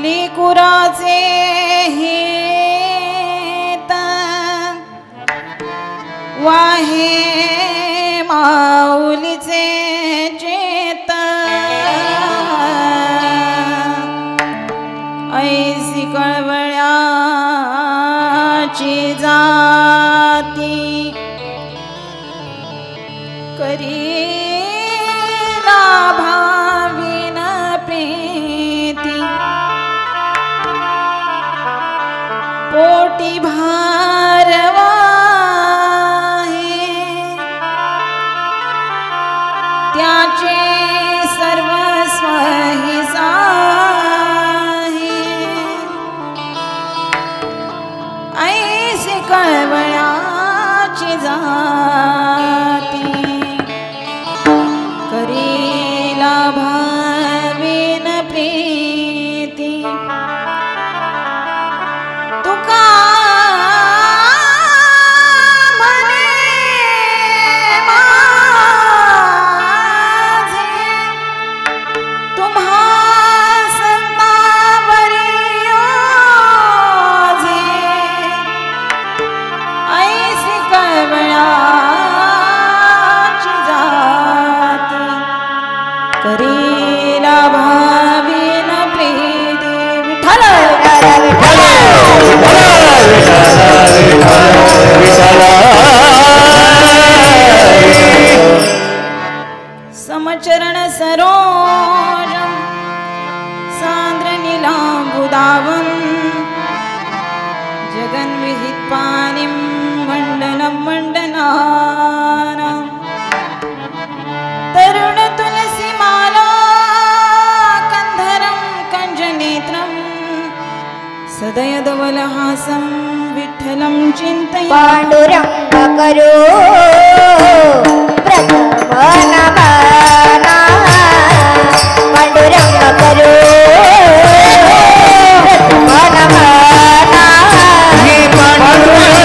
लेकुराचे हित वाहे माऊलीचे चेत ऐसी कळवळ्याची जाती करीला भाविन प्रीती पोटी भारवा त्याचे सर्वस्व ही साहे ऐसी कळवळ्याची जाती करीला भाविन प्रीती तुका करीला भाविन प्रीती विठ्ठल समचरण सरोजं सान्द्र नीलाम्बुदावं जगन्विहित पानिं मण्डनं मण्डनानां तरुण तुलसी माला कंधरं कंजनेत्रं सदयदवलहासं विठ्ठलं चिन्तयामि पांडुरंग करो प्रथम नमना पांडुरंग करो प्रथम नमना हे पांडुरंग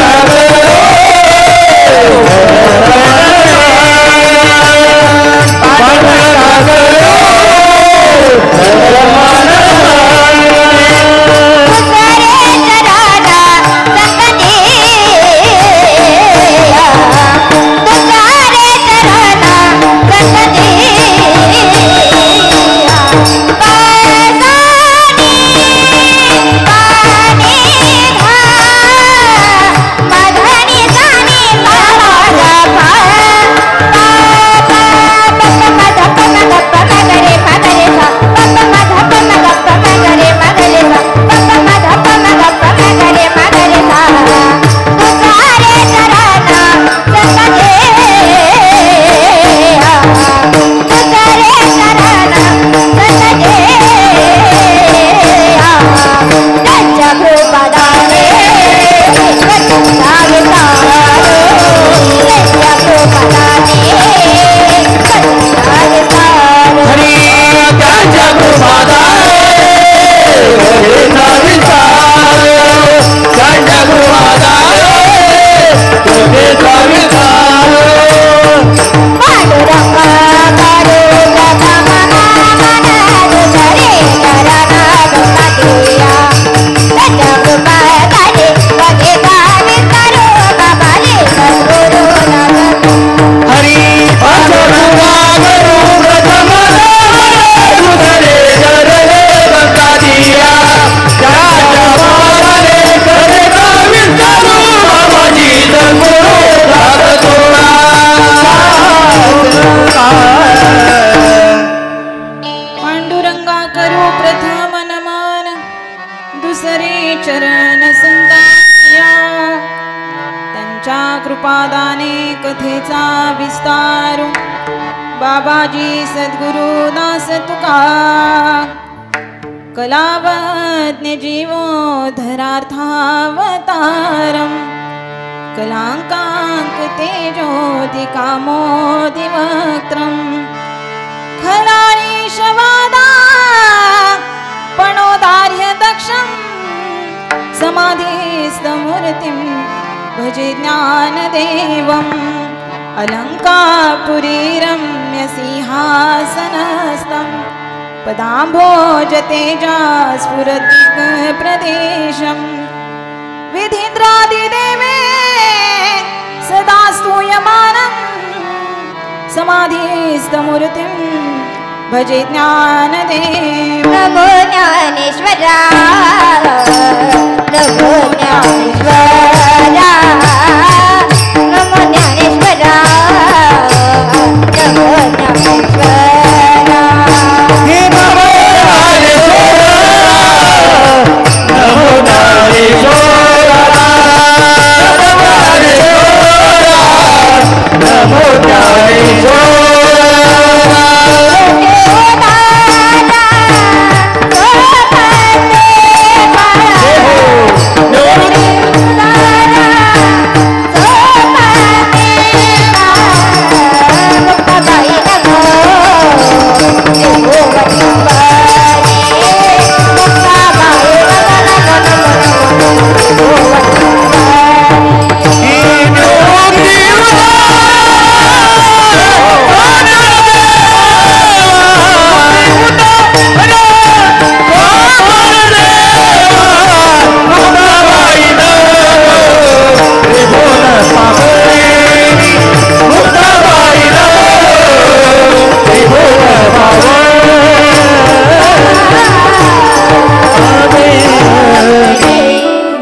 कृपादाने कथेचा विस्तार बाबाजी सद्गुरु दास तुका कलावज्ञ जीवोद्धरार्थावतारं कलांकांक तेजोति कामोदिवक्त्रं खलाळी शवादा पणोदार्य दक्षं समाधिस्थमूर्तिं भजे ज्ञानदेवम् अलंकापुरी रम्य सिंहासनस्थं पदाम्भोज तेजा स्फुरति प्रदेशम् विधीन्द्रादिदेवे सदा स्तूयमानम् समाधिस्थमूर्तिं भजे ज्ञानदेव। नमो ज्ञानेश्वरा नमो ज्ञानेश्वरा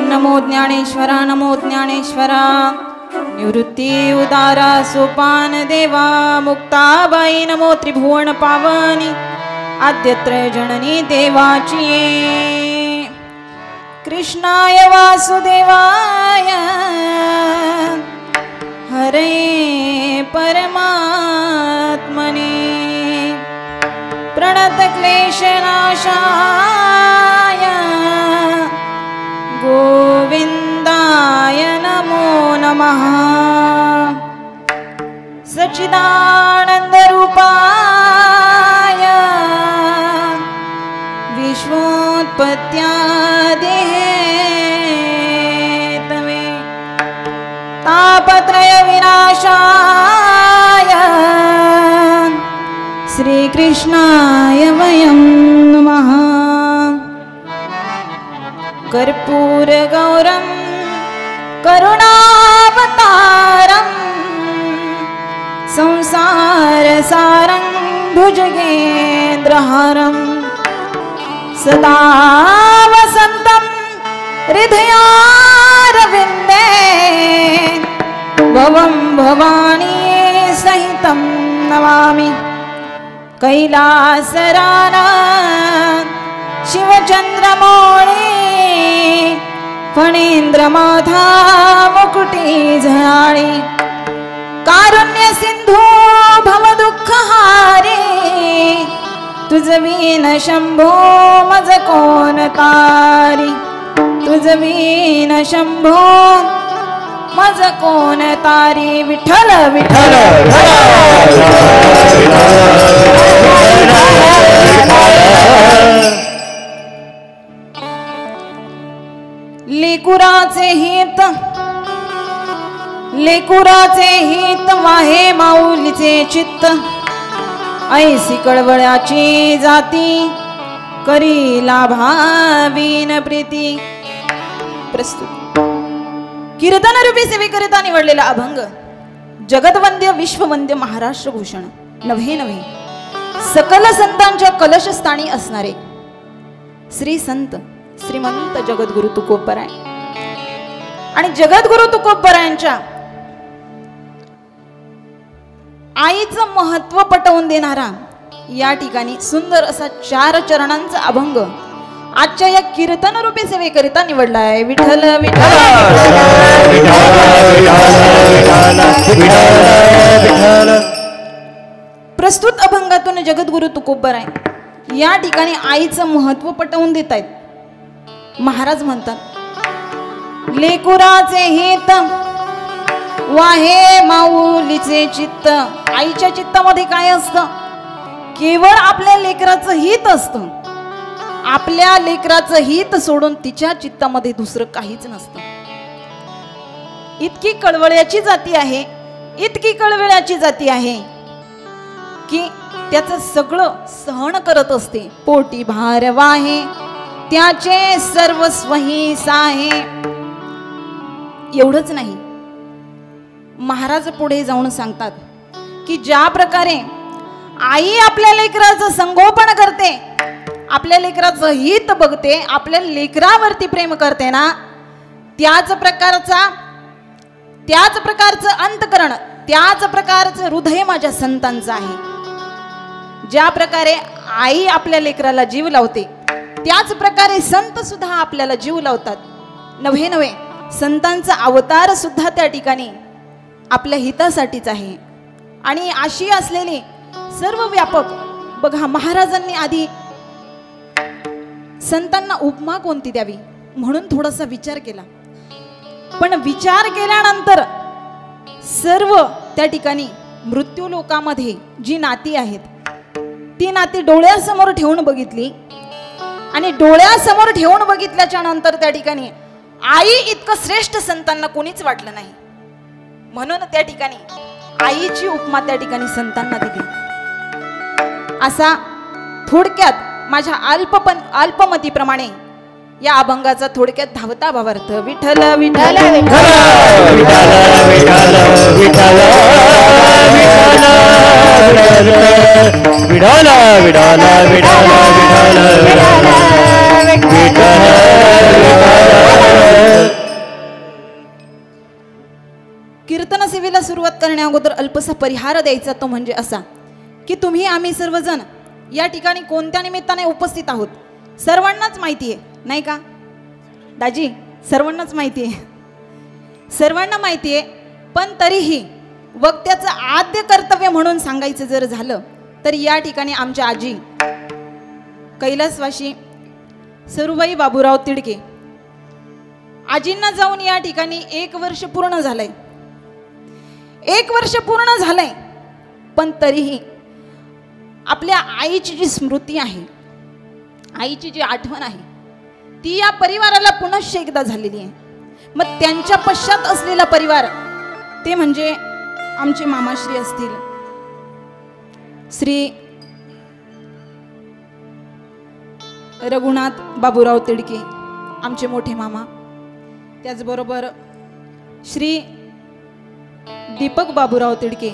नमो ज्ञानेश्वरा नमो ज्ञानेश्वरा निवृत्ती उदारा सोपान देवा मुक्ताबाई नमो त्रिभुवन पावनी आद्यत्र जननी देवाची कृष्णाय वासुदेवाय हरे परमात्मने प्रणत क्लेशनाशाय गोविन्दाय नमो नमः सच्चिदानन्दरूपाय विश्वोत्पत्त्यादिहेतवे तापत्रय विनाशाय श्रीकृष्णाय वयं नमः। कर्पूरगौरं करुणावतारं संसारसारं भुजगेन्द्रहारं सदा वसन्तं हृदयारविन्दे भवं भवानी सहितं नमामि। कैलासरानाथ शिवचन्द्रमौळी फणीन्द्रमाथा मुकुटी झळाळी कारुण्य सिंधू भवदुःखहारी तुझवीन शंभो मज कोण तारी तुझवीन शंभो मज कोण तारी विठ्ठल विठ्ठल लेकुराचे हित वाहे माऊलीचे चित्त ऐसी कळवळ्याची जाती करी लाभावीन प्रीती। प्रस्तुत कीर्तन रूपी सेवेकरिता निवडलेला अभंग जगदवंद्य विश्ववंद्य महाराष्ट्र भूषण नव्हे नव्हे सकल संतांच्या कलशस्थानी असणारे श्री संत श्रीमंत जगद्गुरु तुकोबराय आणि जगद्गुरु तुकोबरायांच्या आईचं महत्व पटवून देणारा या ठिकाणी सुंदर असा 4 चरणांचा अभंग आजच्या या कीर्तन रूपी सेवेकरिता निवडला आहे। विठ्ठल विठ्ठल प्रस्तुत अभंगातून जगद्गुरु तुकोबराय या ठिकाणी आईचं महत्व पटवून देत आहेत। महाराज म्हणतात लेकुराचे हित वाहे माऊलीचे चित्त। आईच्या चित्तामध्ये काय असतं? केवळ आपल्या लेकराचं हित असतं। आपल्या लेकराचं हित सोडून तिच्या चित्तामध्ये दुसरं काहीच नसतं। इतकी कळवळ्याची जाती आहे, इतकी कळवळ्याची जाती आहे की त्याचं सगळं सहन करत असते. पोटी भार वाहे त्याचे सर्वस्वही साहे. एवढंच नाही, महाराज पुढे जाऊन सांगतात की ज्या प्रकारे आई आपल्या लेकराचं संगोपन करते, आपल्या लेकराचं हित बघते, आपल्या लेकरावरती प्रेम करते ना, त्याच प्रकारचं अंतकरण, त्याच प्रकारचं हृदय माझ्या संतांचं आहे. ज्या प्रकारे आई आपल्या लेकराला जीव लावते, त्याच प्रकारे संत सुद्धा आपल्याला जीव लावतात. नव्हे संतांचा अवतार सुद्धा त्या ठिकाणी आपल्या हितासाठीच आहे. आणि अशी असलेली सर्व व्यापक बघा, महाराजांनी आधी संतांना उपमा कोणती द्यावी म्हणून थोडासा विचार केला. पण विचार केल्यानंतर सर्व त्या ठिकाणी मृत्यू लोकामध्ये जी नाती आहेत ती नाती डोळ्यासमोर ठेवून बघितली. आणि डोळ्यासमोर ठेवून बघितल्याच्या नंतर त्या ठिकाणी आई इतकं श्रेष्ठ संतांना कोणीच वाटलं नाही. म्हणून त्या ठिकाणी आईची उपमा त्या ठिकाणी संतांना दिली. असा थोडक्यात माझ्या अल्पमतीप्रमाणे या अभंगाचा थोडक्यात धावता भावार्थ. विठ्ठल विठ्ठल कीर्तन सेवेला सुरुवात करण्या अगोदर अल्पसा परिहार द्यायचा, तो म्हणजे असा की तुम्ही आम्ही सर्वजण या ठिकाणी कोणत्या निमित्ताने उपस्थित आहोत सर्वांनाच माहिती आहे, नाही का दाजी? सर्वांनाच माहिती आहे, सर्वांना माहिती आहे. पण तरीही वक्त्याचं आद्य कर्तव्य म्हणून सांगायचं जर झालं तर या ठिकाणी आमच्या आजी कैलासवासी सरूबाई बाबूराव तिडके, आजींना जाऊन या ठिकाणी 1 वर्ष पूर्ण झालंय. 1 वर्ष पूर्ण झालंय, पण तरीही आपल्या आईची जी स्मृती आहे, आईची जी आठवण आहे, ती या परिवाराला पुनश्च एकदा झालेली आहे. मग त्यांच्या पश्चात असलेला परिवार ते म्हणजे आमचे मामाश्री असतील, श्री रघुनाथ बाबूराव तिडके आमचे मोठे मामा, त्याचबरोबर श्री दीपक बाबूराव तिडके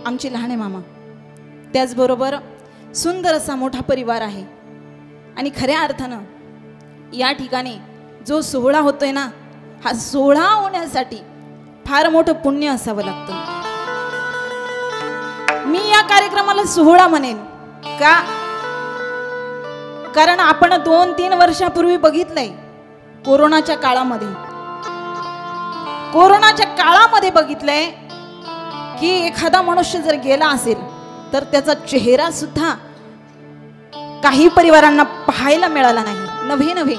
आमचे लहाने मामा, त्याचबरोबर सुंदर असा मोठा परिवार आहे. आणि खऱ्या अर्थानं या ठिकाणी जो सोहळा होतोय ना, हा सोहळा होण्यासाठी फार मोठं पुण्य असावं लागतं. मी या कार्यक्रमाला सोहळा म्हणेन का? कारण आपण 2-3 वर्षापूर्वी बघितलंय, कोरोनाच्या काळामध्ये बघितलंय की एखादा मनुष्य जर गेला असेल तर त्याचा चेहरा सुद्धा काही परिवारांना पाहायला मिळाला नाही. नव्हे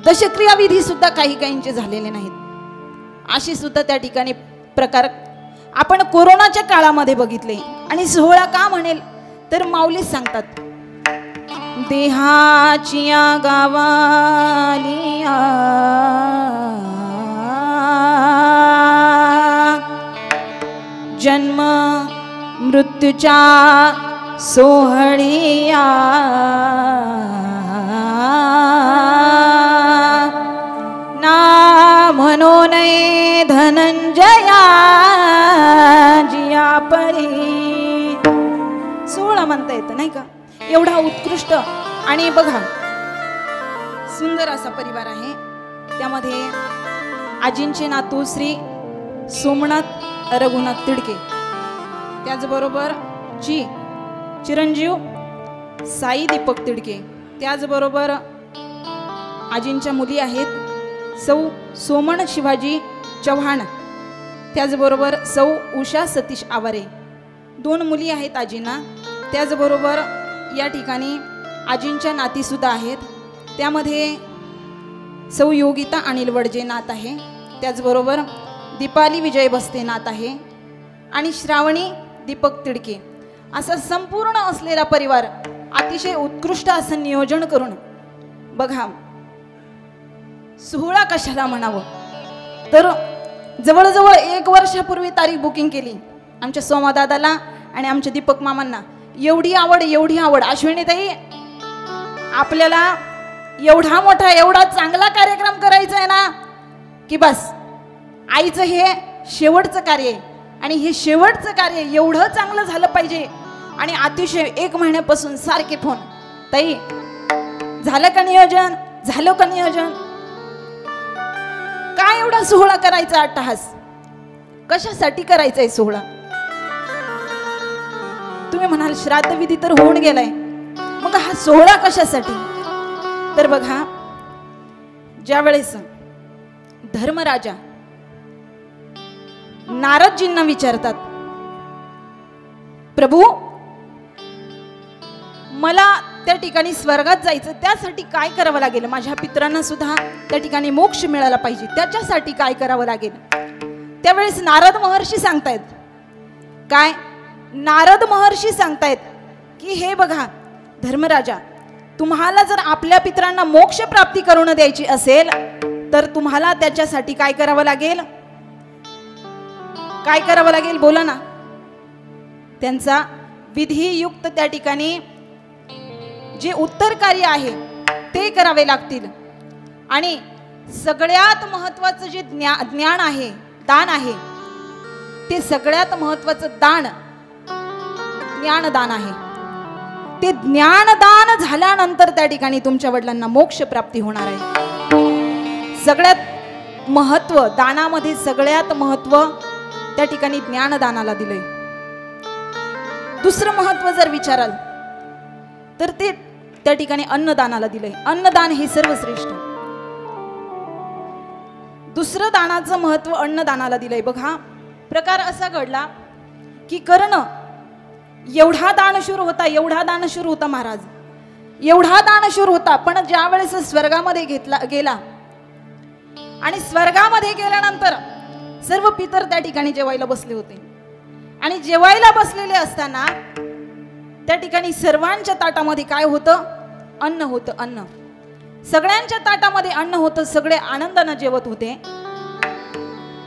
दशक्रियाविधी सुद्धा काहींचे झालेले नाहीत. अशी सुद्धा त्या ठिकाणी प्रकार आपण कोरोनाच्या काळामध्ये बघितले. आणि सोहळा का म्हणेल तर माऊलीच सांगतात, देहाचिया गावालिया जन्म मृत्यूच्या सोहळिया ना म्हणून धनंजया जिया परी. सोहळा म्हणता येतं नाही का? एवढा उत्कृष्ट आणि बघा सुंदर असा परिवार आहे. त्यामध्ये आजींचे नातू श्री सोमनाथ रघुनाथ तिडके, त्याचबरोबर चिरंजीव साई दीपक तिडके, त्याचबरोबर आजींच्या मुली आहेत सौ सोमन शिवाजी चव्हाण, त्याचबरोबर सौ उषा सतीश आवारे, 2 मुली आहेत आजींना. त्याचबरोबर या ठिकाणी आजींच्या नातीसुद्धा आहेत. त्यामध्ये सौ योगिता अनिल वडजे नात आहे, त्याचबरोबर दीपाली विजय बस्ते नात आहे आणि श्रावणी दीपक तिडके. असा संपूर्ण असलेला परिवार अतिशय उत्कृष्ट असं नियोजन करून बघा. सोहळा कशाला म्हणावं तर जवळजवळ 1 वर्षापूर्वी तारीख बुकिंग केली आमच्या सोमादादाला आणि आमच्या दीपक मामांना एवढी आवड अश्विनीताई, आपल्याला एवढा मोठा एवढा चांगला कार्यक्रम करायचा आहे ना की बस आईचं हे शेवटचं कार्य आहे आणि हे शेवटचं कार्य एवढं चांगलं झालं पाहिजे. आणि अतिशय 1 महिन्यापासून सारखे फोन, ताई झालं का नियोजन, झालं का नियोजन, काय एवढा सोहळा करायचा अट्टहास, कशासाठी करायचा आहे सोहळा. तुम्ही म्हणाल श्राद्ध विधी तर होऊन गेलाय, मग हा सोहळा कशासाठी. तर बघा, ज्या वेळेस धर्मराजा नारदजींना विचारतात, प्रभू मला त्या ठिकाणी स्वर्गात जायचं, त्यासाठी काय करावं लागेल, माझ्या पितरांना सुद्धा त्या ठिकाणी मोक्ष मिळाला पाहिजे, त्याच्यासाठी काय करावं लागेल. त्यावेळेस नारद महर्षी सांगतायत काय, नारद महर्षी सांगतायत की हे बघा धर्मराजा, तुम्हाला जर आपल्या पितरांना मोक्ष प्राप्ती करून द्यायची असेल तर तुम्हाला त्याच्यासाठी काय करावं लागेल, काय करावं लागेल बोला ना. त्यांचा विधियुक्त त्या ठिकाणी जे उत्तर कार्य आहे ते करावे लागतील. आणि सगळ्यात महत्वाचं जे ज्ञान आहे, दान आहे, ते सगळ्यात महत्वाचं दान ज्ञानदान आहे. ते ज्ञानदान झाल्यानंतर त्या ठिकाणी तुमच्या वडिलांना मोक्ष प्राप्ती होणार आहे. सगळ्यात महत्व दानामध्ये सगळ्यात महत्व त्या ठिकाणी ज्ञानदानाला दिलंय. दुसरं महत्व जर विचाराल तर ते त्या ठिकाणी अन्नदानाला दिलंय. अन्नदान हे सर्वश्रेष्ठ. दुसरं दानाचं महत्व अन्नदानाला दिलंय. बघा, प्रकार असा घडला की कर्ण एवढा दानशूर होता महाराज, एवढा दानशूर होता, पण ज्या वेळेस स्वर्गामध्ये गेला आणि स्वर्गामध्ये गेल्यानंतर सर्व पितर त्या ठिकाणी जेवायला बसले होते. आणि जेवायला बसलेले असताना त्या ठिकाणी सर्वांच्या ताटामध्ये काय होतं, अन्न होतं. अन्न सगळ्यांच्या ताटामध्ये अन्न होतं, सगळे आनंदाने जेवत होते.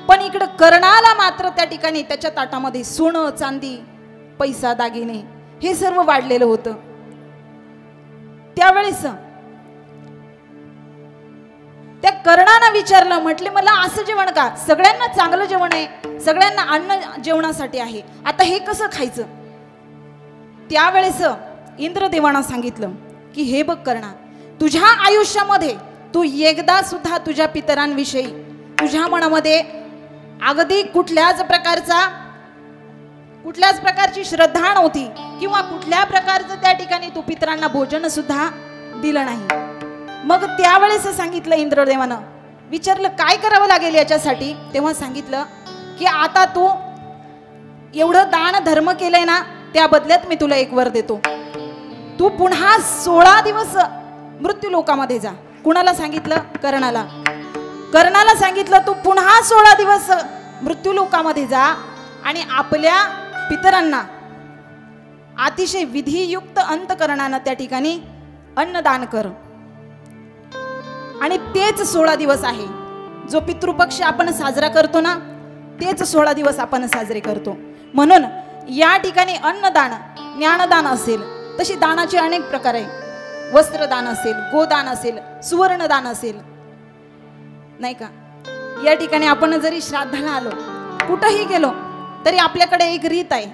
पण इकडे कर्णाला मात्र त्या ठिकाणी त्याच्या ताटामध्ये सोनं चांदी पैसा दागिने हे सर्व वाढलेलं होतं. त्यावेळेस त्या कर्णानं विचारलं, म्हटले मला असं जेवण का, सगळ्यांना चांगलं जेवण आहे, सगळ्यांना अन्न जेवणासाठी आहे, आता हे कसं खायचं. त्यावेळेस इंद्रदेवानं सांगितलं की हे बघ कर्णा, तुझ्या आयुष्यामध्ये तू एकदा सुद्धा तुझ्या पितरांविषयी तुझ्या मनामध्ये अगदी कुठल्याच प्रकारची श्रद्धा नव्हती किंवा कुठल्या प्रकारचं त्या ठिकाणी तू पितरांना भोजन सुद्धा दिलं नाही. मग त्यावेळेस सांगितलं इंद्रदेवानं, विचारलं काय करावं लागेल याच्यासाठी. तेव्हा सांगितलं की आता तू एवढं दान धर्म केलंय ना, त्या बदल्यात मी तुला एक वर देतो. तू पुन्हा 16 दिवस मृत्यू लोकामध्ये जा. कुणाला सांगितलं, कर्णाला. कर्णाला सांगितलं तू पुन्हा 16 दिवस मृत्यू लोकामध्ये जा आणि आपल्या पितरांना अतिशय विधियुक्त अंतकरणानं त्या ठिकाणी अन्नदान कर. आणि तेच 16 दिवस आहे जो पितृपक्ष आपण साजरा करतो ना, तेच 16 दिवस आपण साजरे करतो. म्हणून या ठिकाणी अन्नदान ज्ञानदान असेल, तशी दानाचे अनेक प्रकार आहे. वस्त्रदान असेल, गोदान असेल, सुवर्णदान असेल, नाही का. या ठिकाणी आपण जरी श्राद्धाला आलो, कुठंही गेलो तरी आपल्याकडे एक रीत आहे.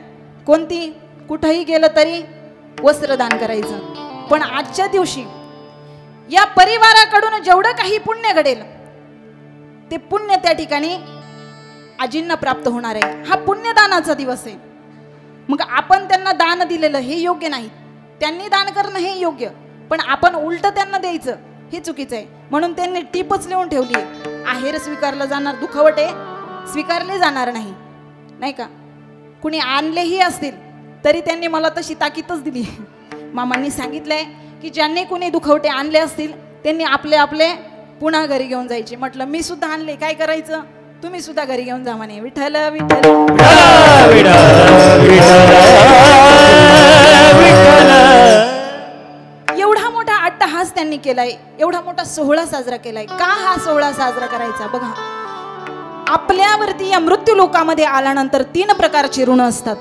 कोणती, कुठंही गेलं तरी वस्त्रदान करायचं. पण आजच्या दिवशी या परिवाराकडून जेवढं काही पुण्य घडेल ते पुण्य त्या ठिकाणी आजींना प्राप्त होणार आहे. हा पुण्यदानाचा दिवस आहे. मग आपण त्यांना दान दिलेलं हे योग्य नाही, त्यांनी दान करणं हे योग्य, पण आपण उलट त्यांना द्यायचं हे चुकीचं आहे. म्हणून त्यांनी टीपच लिहून ठेवली, आहेर स्वीकारलं जाणार, दुखवटे स्वीकारले जाणार नाही, नाही का. कुणी आणलेही असतील तरी त्यांनी मला तशी ताकीदच दिली. मामांनी सांगितलंय की ज्यांनी कुणी दुखवटे आणले असतील त्यांनी आपले आपले पुन्हा घरी घेऊन जायचे. म्हटलं मी सुद्धा आणले, काय करायचं, तुम्ही सुद्धा घरी घेऊन जा म्हणे. विठ्ठल विठ्ठल एवढा मोठा अट्टहास त्यांनी केलाय, एवढा मोठा सोहळा साजरा केलाय. का हा सोहळा साजरा करायचा. बघा, आपल्यावरती या मृत्यू लोकामध्ये आल्यानंतर 3 प्रकारचे ऋण असतात.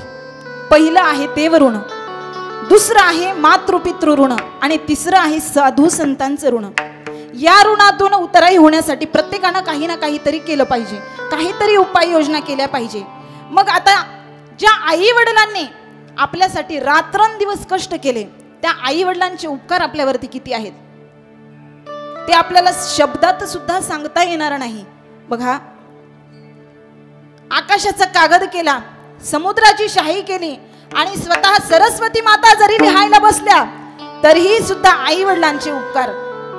पहिलं आहे देव ऋण, दुसरं आहे मातृपितृ ऋण आणि तिसरं आहे साधू संतांचं ऋण. या ऋणातून उतराई होण्यासाठी प्रत्येकानं काही ना काहीतरी केलं पाहिजे, काहीतरी उपाययोजना केल्या पाहिजे. मग आता ज्या आई वडिलांनी आपल्यासाठी रात्रंदिवस कष्ट केले त्या आई वडिलांचे उपकार आपल्यावरती किती आहेत ते आपल्याला शब्दात सुद्धा सांगता येणार नाही. बघा, आकाशाचा कागद केला, समुद्राची शाही केली आणि स्वतः सरस्वती माता जरी लिहायला बसल्या तरीही सुद्धा आई वडिलांचे उपकार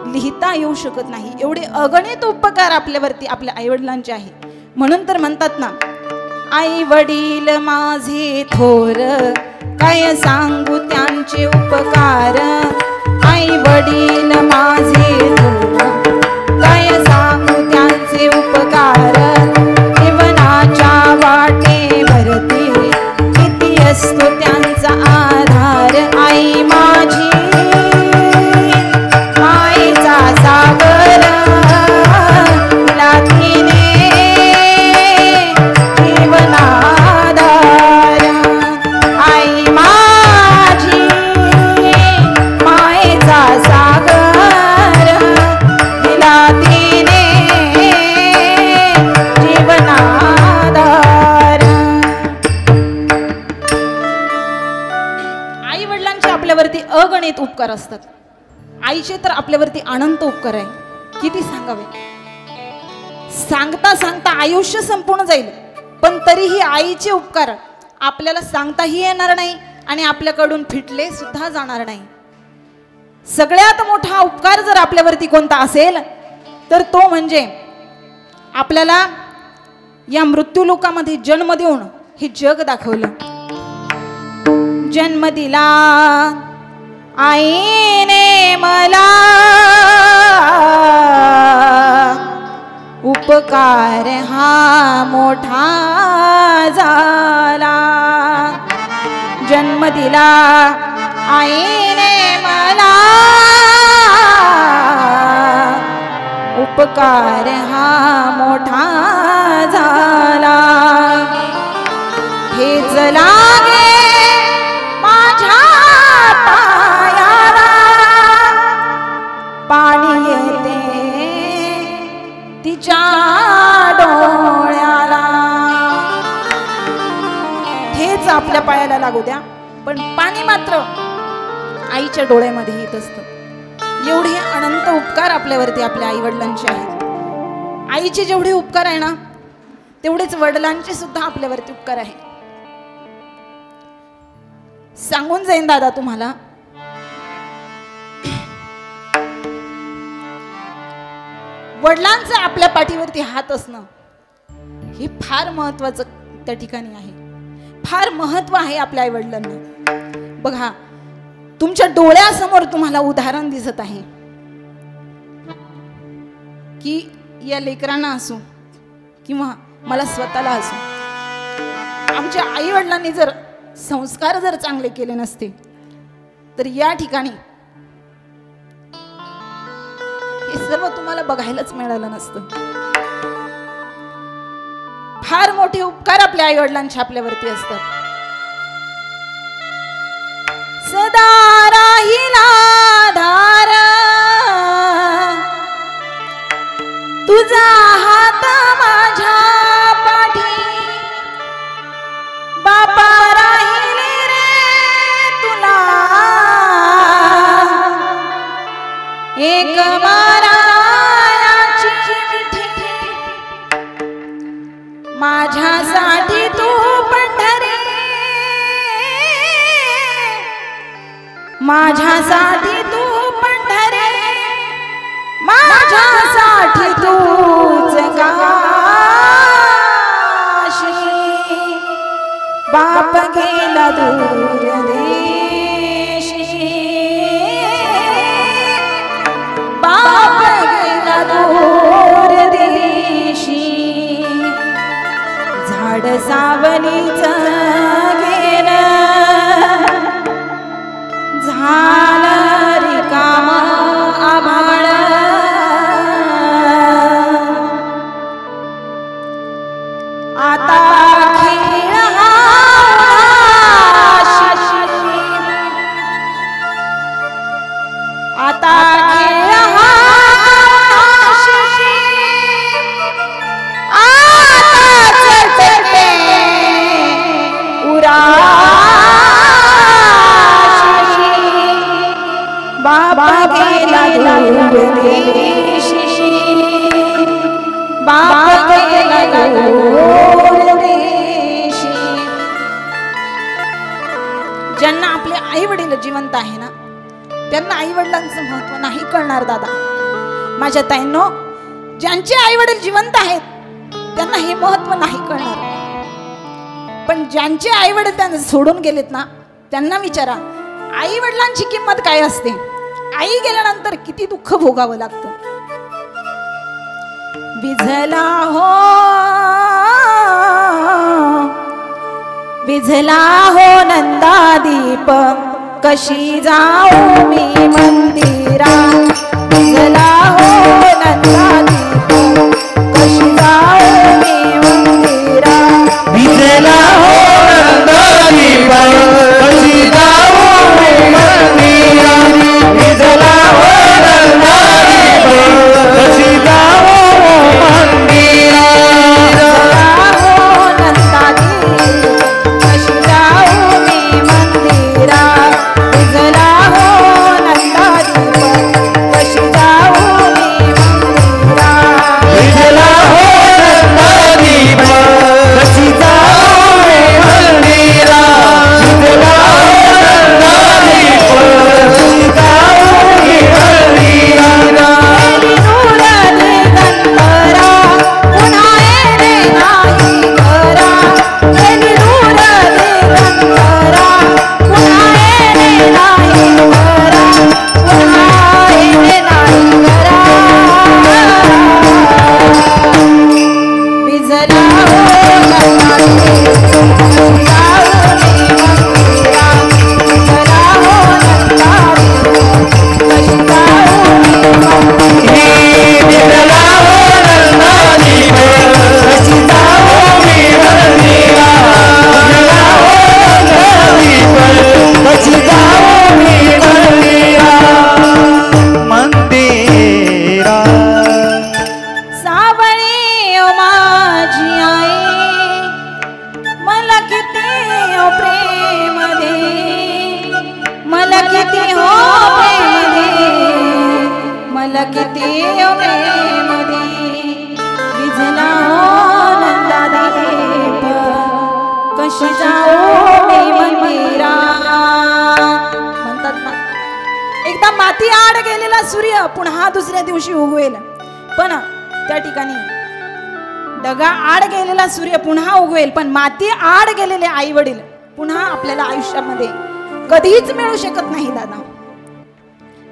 लिहिता येऊ शकत नाही. एवढे अगणित उपकार आपल्यावरती आपल्या आई वडिलांचे आहे. म्हणून तर म्हणतात ना, आई वडील माझे थोर काय सांगू त्यांचे उपकार. आई वडील माझे थोर काय सांगू त्यांचे उपकार. जीवनाच्या वाटेवरती किती असतो त्यांचा आधार. आई माझी मायेचा सागर लातीने जीवनाधार. आई माझी मायेचा सागर लातीने जीवनाधार. आई वडिलांचे आपल्यावरती अगणित उपकार असतात. आईचे तर आपल्यावरती अनंत उपकार आहे, किती सांगावे. सांगता सांगता आयुष्य संपूर्ण जाईल, पण तरीही आईचे उपकार आपल्याला सांगताही येणार नाही आणि आपल्याकडून फिटले सुद्धा जाणार नाही. सगळ्यात मोठा उपकार जर आपल्यावरती कोणता असेल तर तो म्हणजे आपल्याला या मृत्यूलोकामध्ये जन्म देऊन हे जग दाखवलं. जन्म दिला आईने मला, उपकार हा मोठा झाला. जन्म दिला आईने मला, उपकार हा मोठा झाला. हेच लागे माझ्या पायाला, पाणी येते तिच्या डोळ्याला. हेच आपल्या पायाला लागू द्या, पण पाणी मात्र आईच्या डोळ्यामध्ये येत असतं. एवढे अनंत उपकार आपल्यावरती आपल्या आई वडिलांचे आहेत. आईचे जेवढे उपकार आहे ना तेवढेच वडिलांचे सुद्धा आपल्यावरती उपकार आहे. सांगून जाईन दादा तुम्हाला, वडिलांचं आपल्या पाठीवरती हात असणं हे फार महत्वाचं त्या ठिकाणी आहे. फार महत्व आहे आपल्या आई वडिलांना. बघा, तुमच्या डोळ्यासमोर तुम्हाला उदाहरण दिसत आहे की या लेकरांना असो किंवा मला स्वतःला असो, आमच्या आई वडिलांनी जर संस्कार जर चांगले केले नसते तर या ठिकाणी हे सर्व तुम्हाला बघायलाच मिळालं नसतं. फार मोठे उपकार आपल्या आई वडिलांचे आपल्यावरती असतात. सदा राहिला धार तुझा हात माझ्या पाठी, बापा राहिले रे तुला एक मारायाची चिठ्ठी, माझ्यासाठी तू पंढरी, माझ्यासाठी तू पंढरी, माझ्यासाठी तूच काशी. बाप गेला दूर देशी, बाप गेला दूर देशी. झाड सावलीच गेलं, झालं रिकाम आभाळ. आता खेळ हा गेला दूर देशी, बाप गेला दूर देशी. ज्यांना आपले आई वडील जिवंत आहे ना, त्यांना आई वडिलांचं महत्व नाही कळणार दादा. माझ्या ताईंनो, ज्यांचे आई वडील जिवंत आहेत त्यांना हे महत्व नाही कळणार. पण ज्यांचे आई वडील त्यांना सोडून गेलेत ना, त्यांना विचारा आई वडिलांची किंमत काय असते. आई गेल्यानंतर किती दुःख भोगावं लागतं. विझला हो, विझला हो नंदा दीप, कशी जाऊ मी मंदिरा. विझला हो नंदा दीप, कशी जाऊ मी मंदिरा. विझला हो नंदा दीप, कशी जाऊ मी मंदिरा. विझला हो नंदा दीप, कशी जाऊ मंदिरा. माती आड गेलेला सूर्य पुन्हा दुसऱ्या दिवशी उगवेल. पण त्या ठिकाणी ढगा आड गेलेला सूर्य पुन्हा उगवेल, पण माती आड गेलेले आई वडील पुन्हा आपल्याला आयुष्यामध्ये कधीच मिळू शकत नाही दादा.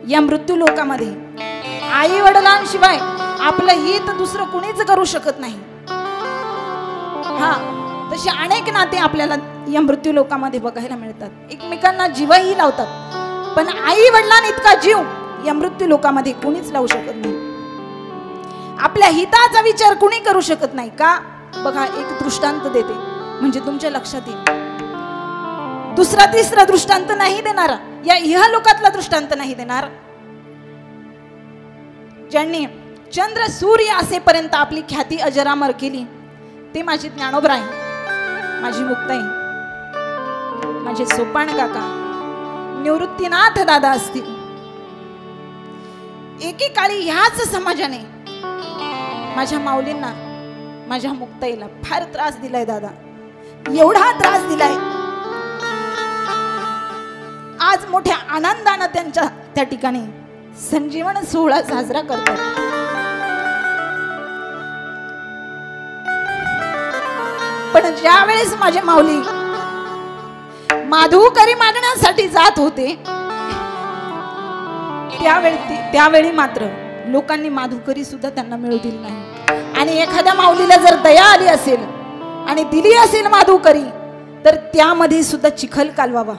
या मृत्यू लोकामध्ये आई वडिलांशिवाय आपलं हित दुसरं कुणीच करू शकत नाही. हा, तसे अनेक नाते आपल्याला या मृत्यू लोकामध्ये बघायला मिळतात. एकमेकांना जीवही लावतात, पण आई वडिलांना इतका जीव या मृत्यू लोकामध्ये कुणीच लावू शकत नाही. आपल्या हिताचा विचार कुणी करू शकत नाही का. बघा, एक दृष्टांत देते म्हणजे तुमच्या लक्षात येईल. दुसरा तिसरा दृष्टांत नाही देणार, या इहलोकातला दृष्टांत नाही देणार. ज्यांनी चंद्र सूर्य असेपर्यंत आपली ख्याती अजरामर केली ते माझे ज्ञानोबराय, माझी मुक्ताई, माझे सोपान काका, निवृत्तीनाथ दादा असतील. एकेकाळी ह्याच समाजाने माझ्या माऊलींना, माझ्या मुक्ताईला फार त्रास दिलाय दादा. एवढा त्रास दिलाय, आज मोठ्या आनंदाने त्यांच्या त्या ठिकाणी संजीवन सोहळा साजरा करतात. पण ज्या वेळेस माझे माऊली माधुकरी मागण्यासाठी जात होते त्यावेळी मात्र लोकांनी माधुकरी सुद्धा त्यांना मिळू दिली नाही. आणि एखाद्या माऊलीला जर दया आली असेल आणि दिली असेल माधुकरी, तर त्यामध्ये सुद्धा चिखल कालवावा,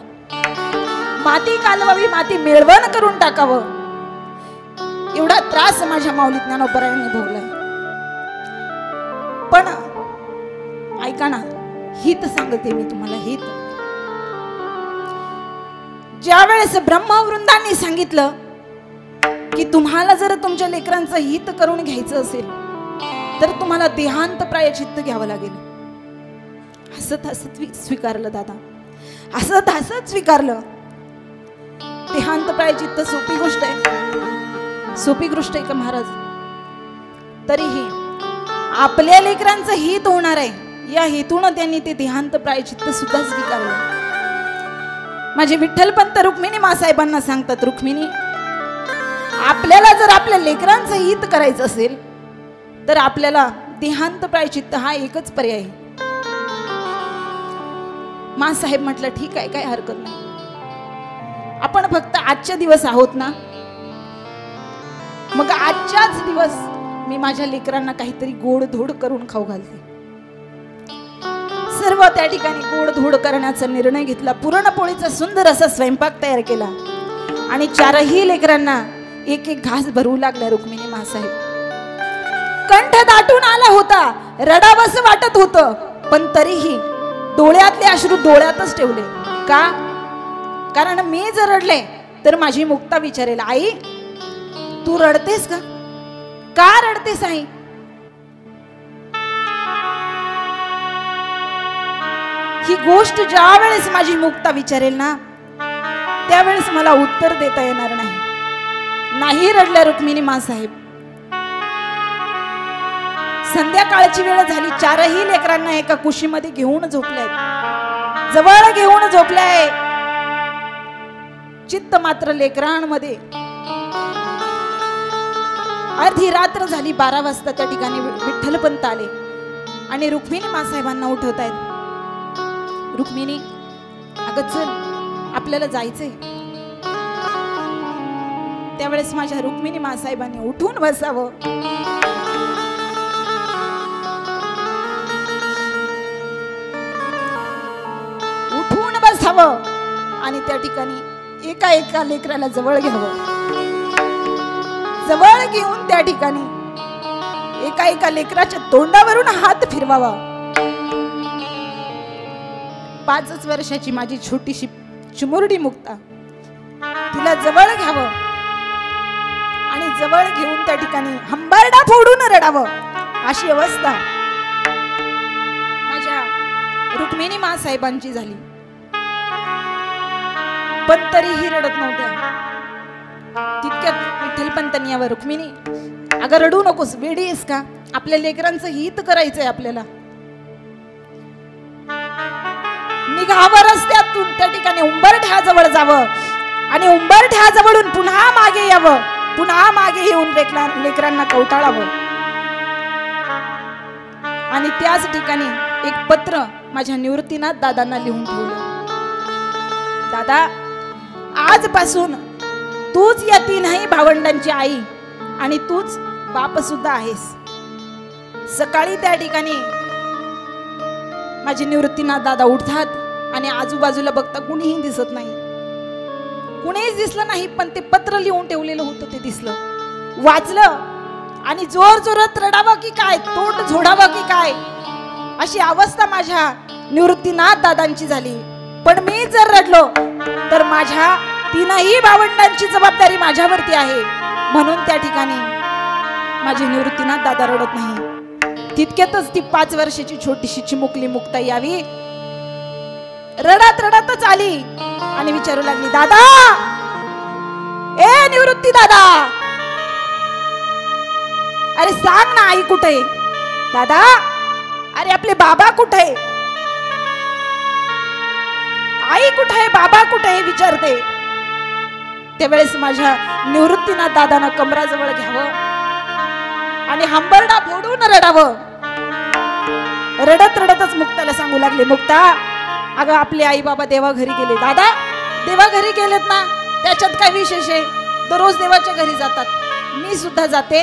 माती कालवावी, माती मिळवण करून टाकावं. एवढा त्रास माझ्या माऊली ज्ञानोबरायांनी भोगलाय. पण ऐका ना, हित सांगते मी तुम्हाला, हित. ज्या वेळेस ब्रह्मवृंदांनी सांगितलं की तुम्हाला जर तुमच्या लेकरांचं हित करून घ्यायचं असेल तर तुम्हाला देहांत प्रायश्चित्त घ्यावं लागेल. हसत हसत स्वीकारलं दादा, हसत हसत स्वीकारलं. देहांत प्राय चित्त सोपी गोष्ट आहे? सोपी गोष्ट आहे का महाराज? तरीही आपल्या लेकरांचं हित होणार आहे या हेतून त्यांनी ते देहांत प्राय चित्त सुद्धा स्वीकारलं. माझे विठ्ठलपंत रुक्मिणी मासाहेबांना सांगतात, रुक्मिणी, आपल्याला जर आपल्या लेकरांचं हित करायचं असेल तर आपल्याला देहांत प्रायचित्त हा एकच पर्याय आहे. मासाहेब म्हटलं, ठीक आहे, काय हरकत नाही. आपण फक्त आजच्या दिवस आहोत ना, मग आजच्याच दिवस मी माझ्या लेकरांना काहीतरी गोडधोड करून खाऊ घालते. सर्व त्या ठिकाणी गोडधोड करण्याचा निर्णय घेतला. पुरणपोळीचा सुंदर असा स्वयंपाक तयार केला आणि चारही लेकरांना एक एक घास भरवू लागला रुक्मिणी मासाहेब. कंठ दाटून आला होता, रडावंसं वाटत होतं, पण तरीही डोळ्यातले अश्रू डोळ्यातच ठेवले. का? कारण मी जर रडले तर माझी मुक्ता विचारेल, आई तू रडतेस का? का रडतेस आई? ही गोष्ट ज्या वेळेस माझी मुक्ता विचारेल ना, त्यावेळेस मला उत्तर देता येणार नाही. नाही रडल्या रुक्मिणी मासाहेब. संध्याकाळची वेळ झाली. चारही लेकरांना एका कुशीमध्ये घेऊन झोपल्यात, जवळ घेऊन झोपल्याय. चित्त मात्र लेकरांमध्ये. अर्धी रात्र झाली. 12 वाजता त्या ठिकाणी विठ्ठलपंत आले आणि रुक्मिणी मासाहेबांना उठवतायत. रुक्मिणी, अगं चल, आपल्याला जायचंय. त्यावेळेस माझ्या रुक्मिणी मासाहेबांनी उठून बसावं, उठून बसावं आणि त्या ठिकाणी एका एका लेकराला जवळ घ्यावं. जवळ घेऊन त्या ठिकाणी एका एका लेकराच्या तोंडावरून हात फिरवावा. 5 वर्षाची माझी छोटीशी चिमुरडी मुक्ता, तिला जवळ घ्यावं आणि जवळ घेऊन त्या ठिकाणी हंबरडा फोडून रडावं. अशी अवस्था माझ्या रुक्मिणी मासाहेबांची झाली. पण तरीही रडत नव्हत्या. तितक्यात विठ्ठलपंतांनी यावर, रुक्मिणी, अगं रडू नकोस, वेडी आहेस का? आपल्या लेकरांचं हित करायचंय आपल्याला. निघावं रस्त्यातून त्या ठिकाणी उंबरठ्याजवळ जावं आणि उंबरठ्याजवळून पुन्हा मागे यावं. पुन्हा मागे येऊन लेकरांना कवटाळावं. आणि त्याच ठिकाणी एक पत्र माझ्या निवृत्तीनाथ दादांना लिहून ठेवलं. दादा, आजपासून तूच या 3ही भावंडांची आई आणि तूच बाप सुद्धा आहेस. सकाळी त्या ठिकाणी माझे निवृत्तीनाथ दादा उठतात आणि आजूबाजूला बघता कुणीही दिसत नाही. कुणीच दिसलं नाही, पण ते पत्र लिहून ठेवलेलं होतं ते दिसलं. वाचलं आणि जोर जोरात रडावं की काय, तोंड झोडावं की काय, अशी अवस्था माझ्या निवृत्तीनाथ दादांची झाली. पण मी जर रडलो तर माझ्या 3ही भावंडांची जबाबदारी माझ्यावरती आहे, म्हणून त्या ठिकाणी माझे निवृत्तीनाथ दादा रडत नाही. तितक्यातच ती 5 वर्षाची छोटीशी चिमुकली मुक्ता यावी रडत रडतच आली आणि विचारू लागली, दादा, ए निवृत्ती दादा, अरे सांग ना, आई कुठे? दादा, अरे आपले बाबा कुठे? आई कुठे, बाबा कुठे विचारते. त्यावेळेस माझ्या निवृत्तीनाथ दादांना कमराजवळ घ्यावं आणि हंबरडा फोडून रडावं. रडत रडतच मुक्ताला सांगू लागले, मुक्ता, अगं आपले आई बाबा देवा घरी गेले. दादा, देवा घरी गेलेत ना, त्याच्यात काय विशेष आहे? दररोज देवाच्या घरी जातात, मी सुद्धा जाते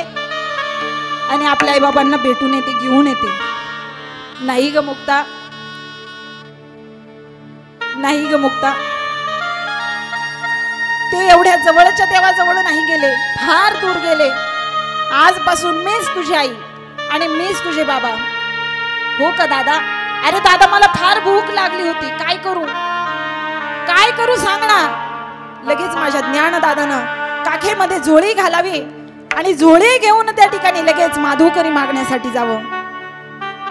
आणि आपल्या आई बाबांना भेटून येते, घेऊन येते. नाही ग मुक्ता, नाही ग मुक्ता, ते एवढ्या जवळच्या देवाजवळ नाही गेले, फार दूर गेले. आजपासून मीच तुझी आई आणि मीच तुझे बाबा. हो का दादा? अरे दादा, मला फार भूक लागली होती, काय करू, काय करू सांग ना. लगेच माझ्या ज्ञान दादानं काखेमध्ये झोळी घालावी आणि झोळी घेऊन त्या ठिकाणी लगेच माधुकरी मागण्यासाठी जावं.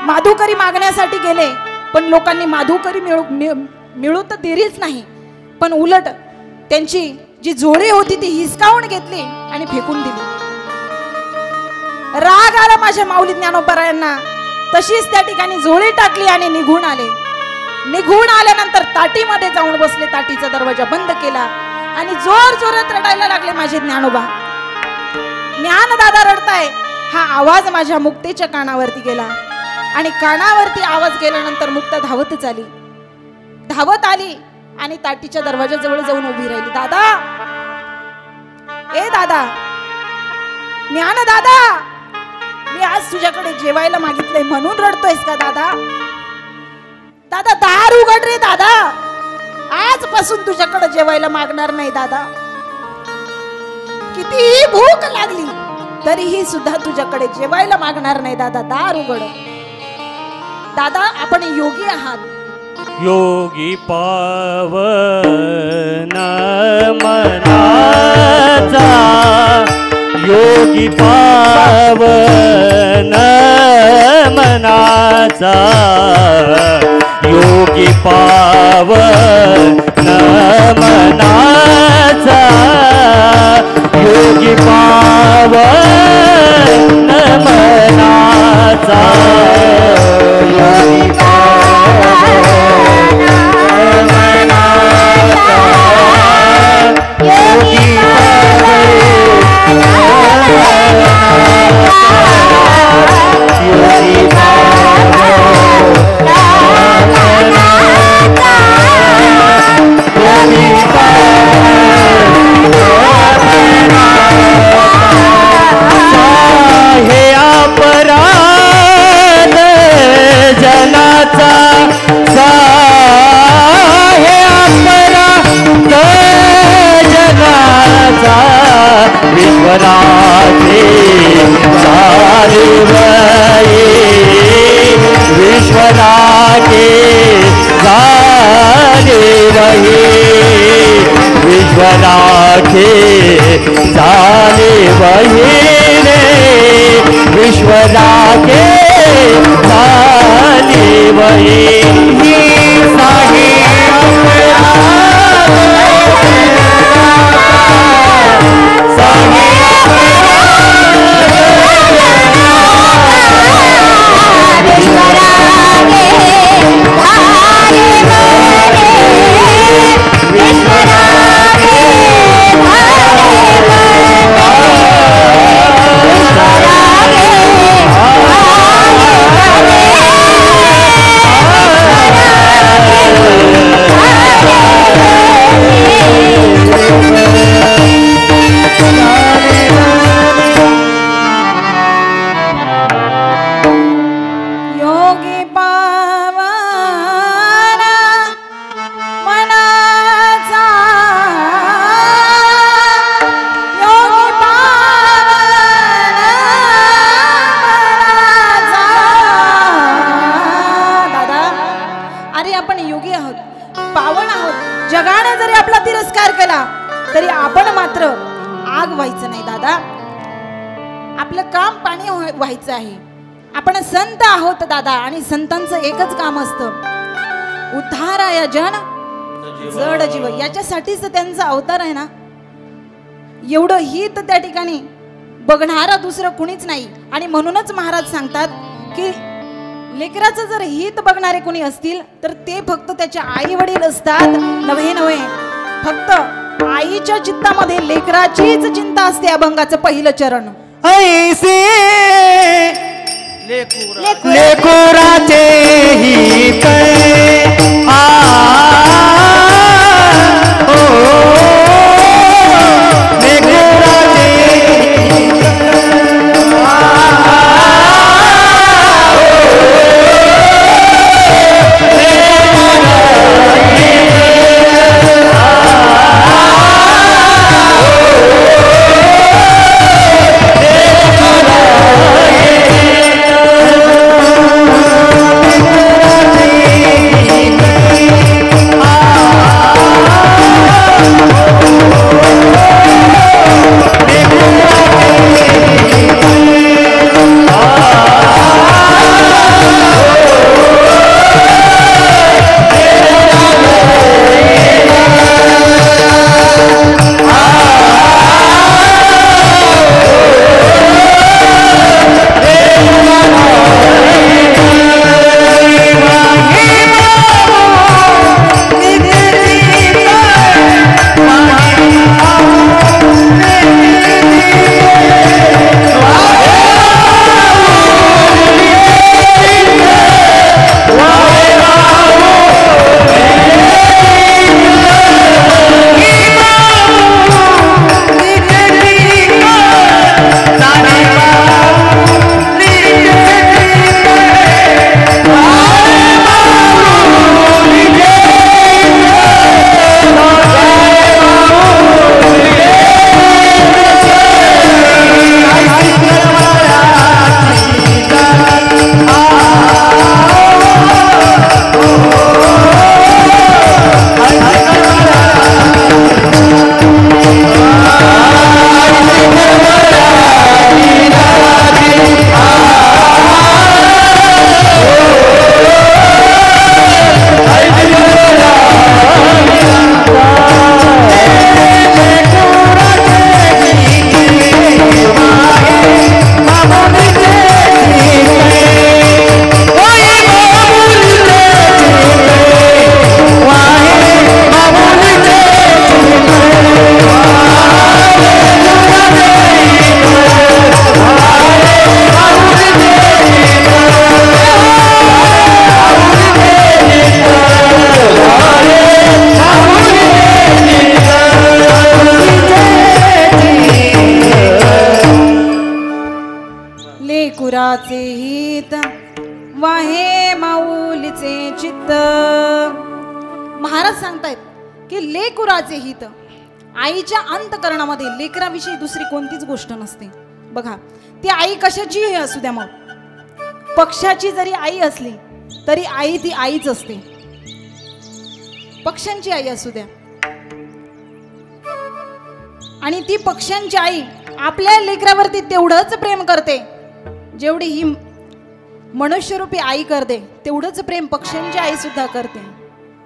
माधुकरी मागण्यासाठी गेले, पण लोकांनी माधुकरी मिळू तर दिलीच नाही, पण उलट त्यांची जी झोळी होती ती हिसकावून घेतली आणि फेकून दिली. राग आला माझ्या माऊली ज्ञानोबरायांना. तशीच त्या ठिकाणी झोळी टाकली आणि निघून आले. निघून आल्यानंतर ताटीमध्ये जाऊन बसले. ताटीचा दरवाजा बंद केला आणि जोर जोरात रडायला लागले माझे ज्ञानोबा. ज्ञानदादा रडताय हा आवाज माझ्या मुक्तेच्या कानावरती गेला आणि कानावरती आवाज गेल्यानंतर मुक्ता धावतच आली. धावत आली आणि ताटीच्या दरवाजाजवळ जाऊन उभी राहिली. दादा, ए दादा, ज्ञानदादा, मी आज तुझ्याकडे जेवायला मागितलंय म्हणून रडतोयस का दादा? दादा दार उघड रे दादा, आजपासून तुझ्याकडे जेवायला मागणार नाही दादा. कितीही भूक लागली तरीही सुद्धा तुझ्याकडे जेवायला मागणार नाही दादा. दार उघड. दादा आपण योगी आहात. योगी पावन मनाचा, योगी पावन मनाचा, योगी पावन मनाचा, योगी पावन मनाचा, योगी विश्वराजे सारे वये, विश्वराजे सारे वये, विश्वराजे सारे वये रे, विश्वराजे सारे वये. साहे तरी आपण मात्र आग व्हायचं नाही दादा. आपलं काम पाणी व्हायचं आहे. आपण संत आहोत दादा आणि संतांचं एकच काम असतं, उद्धाराय जन जड जीव. याच्यासाठीच त्यांचा अवतार आहे ना. एवढं हित त्या ठिकाणी बघणारा दुसरं कुणीच नाही. आणि म्हणूनच महाराज सांगतात की लेकराचं जर हित बघणारे कोणी असतील तर ते फक्त त्याचे आई वडील असतात. नव्हे नव्हे, फक्त आईच्या चित्तामध्ये लेकराचीच चिंता असते. अभंगाचं पहिलं चरण. ऐसे लेकुराचे हित लेकुराचे हित वाहे माऊलीचे चित्त. महाराज सांगतायत की लेकुराचे हित, आईच्या अंतकरणामध्ये लेकराविषयी दुसरी कोणतीच गोष्ट नसते. बघा, ती आई कशाचीही असू द्या, मग पक्षाची जरी आई असली तरी आई ती आईच असते. पक्ष्यांची आई असू द्या, आणि ती पक्ष्यांची आई आपल्या लेकरावरती तेवढंच प्रेम करते जेवढी ही मनुष्यरूपी आई करते, तेवढंच प्रेम पक्ष्यांची आई सुद्धा करते.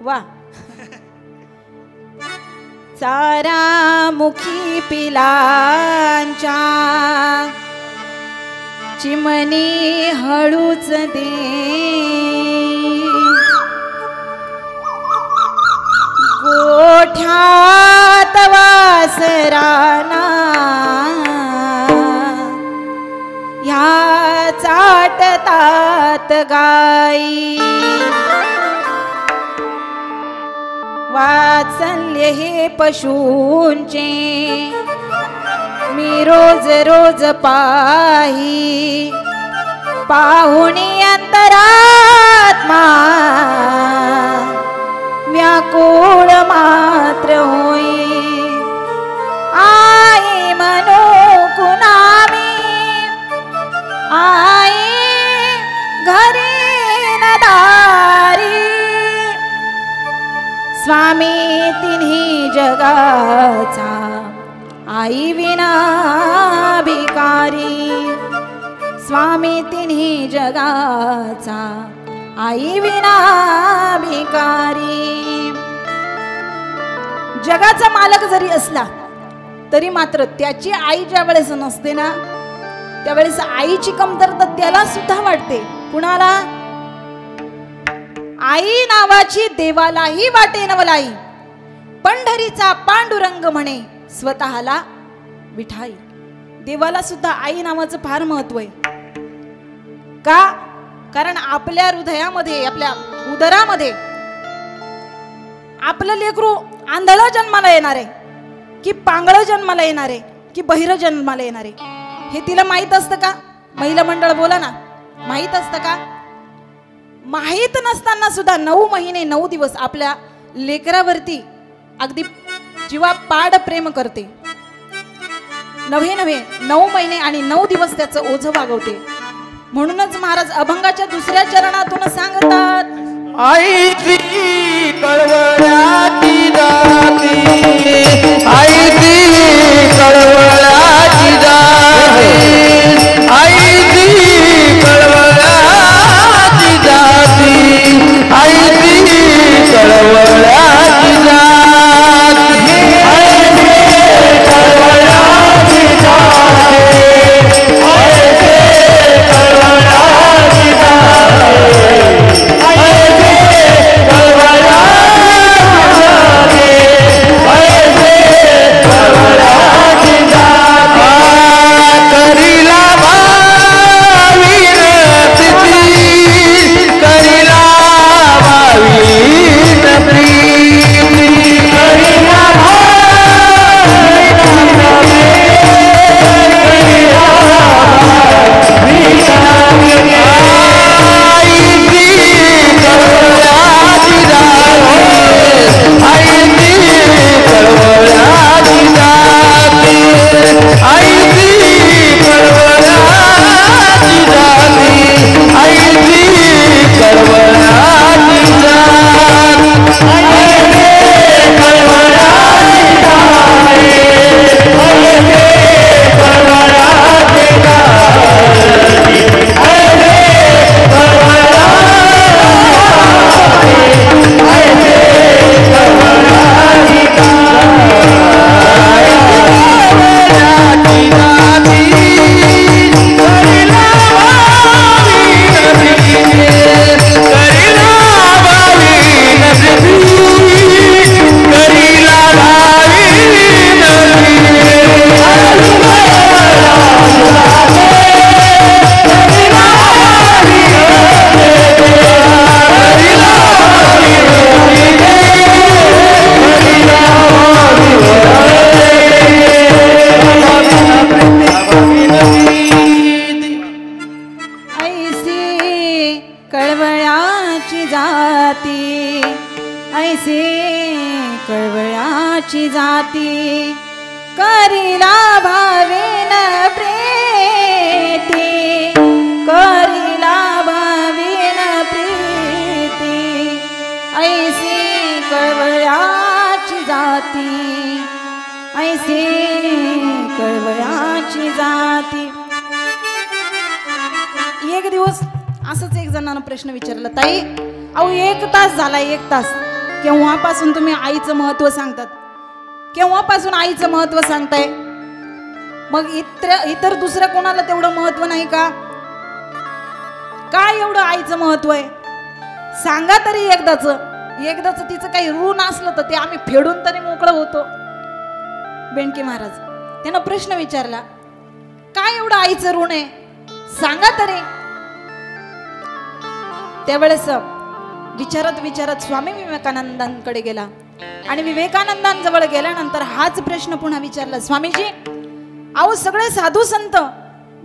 वा. चारा मुखी पिलांच्या चिमणी हळूच दे, गोठ्यात वासराना ह्या चाटतात गाई. वात्सल्य हे पशूंचे मी रोज रोज पाही, पाहुणी अंतरात्मा व्याकुळ मात्र होई. आई मनो कुणामी, आई घरी न दारी, स्वामी तिन्ही जगाचा आई विना भिकारी. स्वामी तिन्ही जगाचा आई विना भिकारी. जगाचा मालक जरी असला तरी मात्र त्याची आई ज्या वेळेस नसते ना, त्यावेळेस आईची कमतरता त्याला सुद्धा वाटते. कुणाला? आई नावाची देवालाही वाटे नवलाई, पंढरीचा पांडुरंग म्हणे स्वतःला विठाई. देवाला सुद्धा आई नावाचं फार महत्व आहे. का? कारण आपल्या हृदयामध्ये, आपल्या उदरामध्ये आपलं लेकरू आंधळ जन्माला येणार आहे की पांगळ जन्माला येणार आहे की बहिर जन्माला येणार आहे, हे तिला माहित असतं का? महिला मंडळ बोला ना, माहित असतं का? माहित नसताना सुद्धा 9 महिने 9 दिवस आपल्या लेकरावरती अगदी जीवा पाड प्रेम करते. नव्हे 9 महिने आणि 9 दिवस त्याचं ओझं वागवते. म्हणूनच महाराज अभंगाच्या 2ऱ्या चरणातून सांगतात, आई ती कळवळाची जाती, आई ती कळवळाची जाती, आई ती कळवळाची जाती, आई ती कळवळाची जाती, आई ती कळवळाची जाती, आई ती कळवळाची जाती. कळवळ्याची जाती करीला भावेन प्रीती करीला भावेन प्रीती ऐसी कळवळ्याची जाती ऐसी कळवळ्याची जाती. एक दिवस असंच एक जणांना प्रश्न विचारला, ताई अहो 1 तास झाला 1 तास केव्हापासून तुम्ही आईचं महत्व सांगतात, केव्हापासून आईचं महत्व सांगताय, मग इतर दुसऱ्या कोणाला तेवढं महत्व नाही का, काय एवढं आईचं महत्व आहे सांगा तरी एकदाच तिचं काही ऋण असलं तर ते आम्ही फेडून तरी मोकळं होतो. बेंडके महाराज त्यानं प्रश्न विचारला, काय एवढं आईचं ऋण आहे सांगा तरी. त्यावेळेस विचारत विचारत स्वामी विवेकानंदांकडे गेला आणि विवेकानंदांजवळ गेल्यानंतर हाच प्रश्न पुन्हा विचारला, स्वामीजी अहो सगळे साधू संत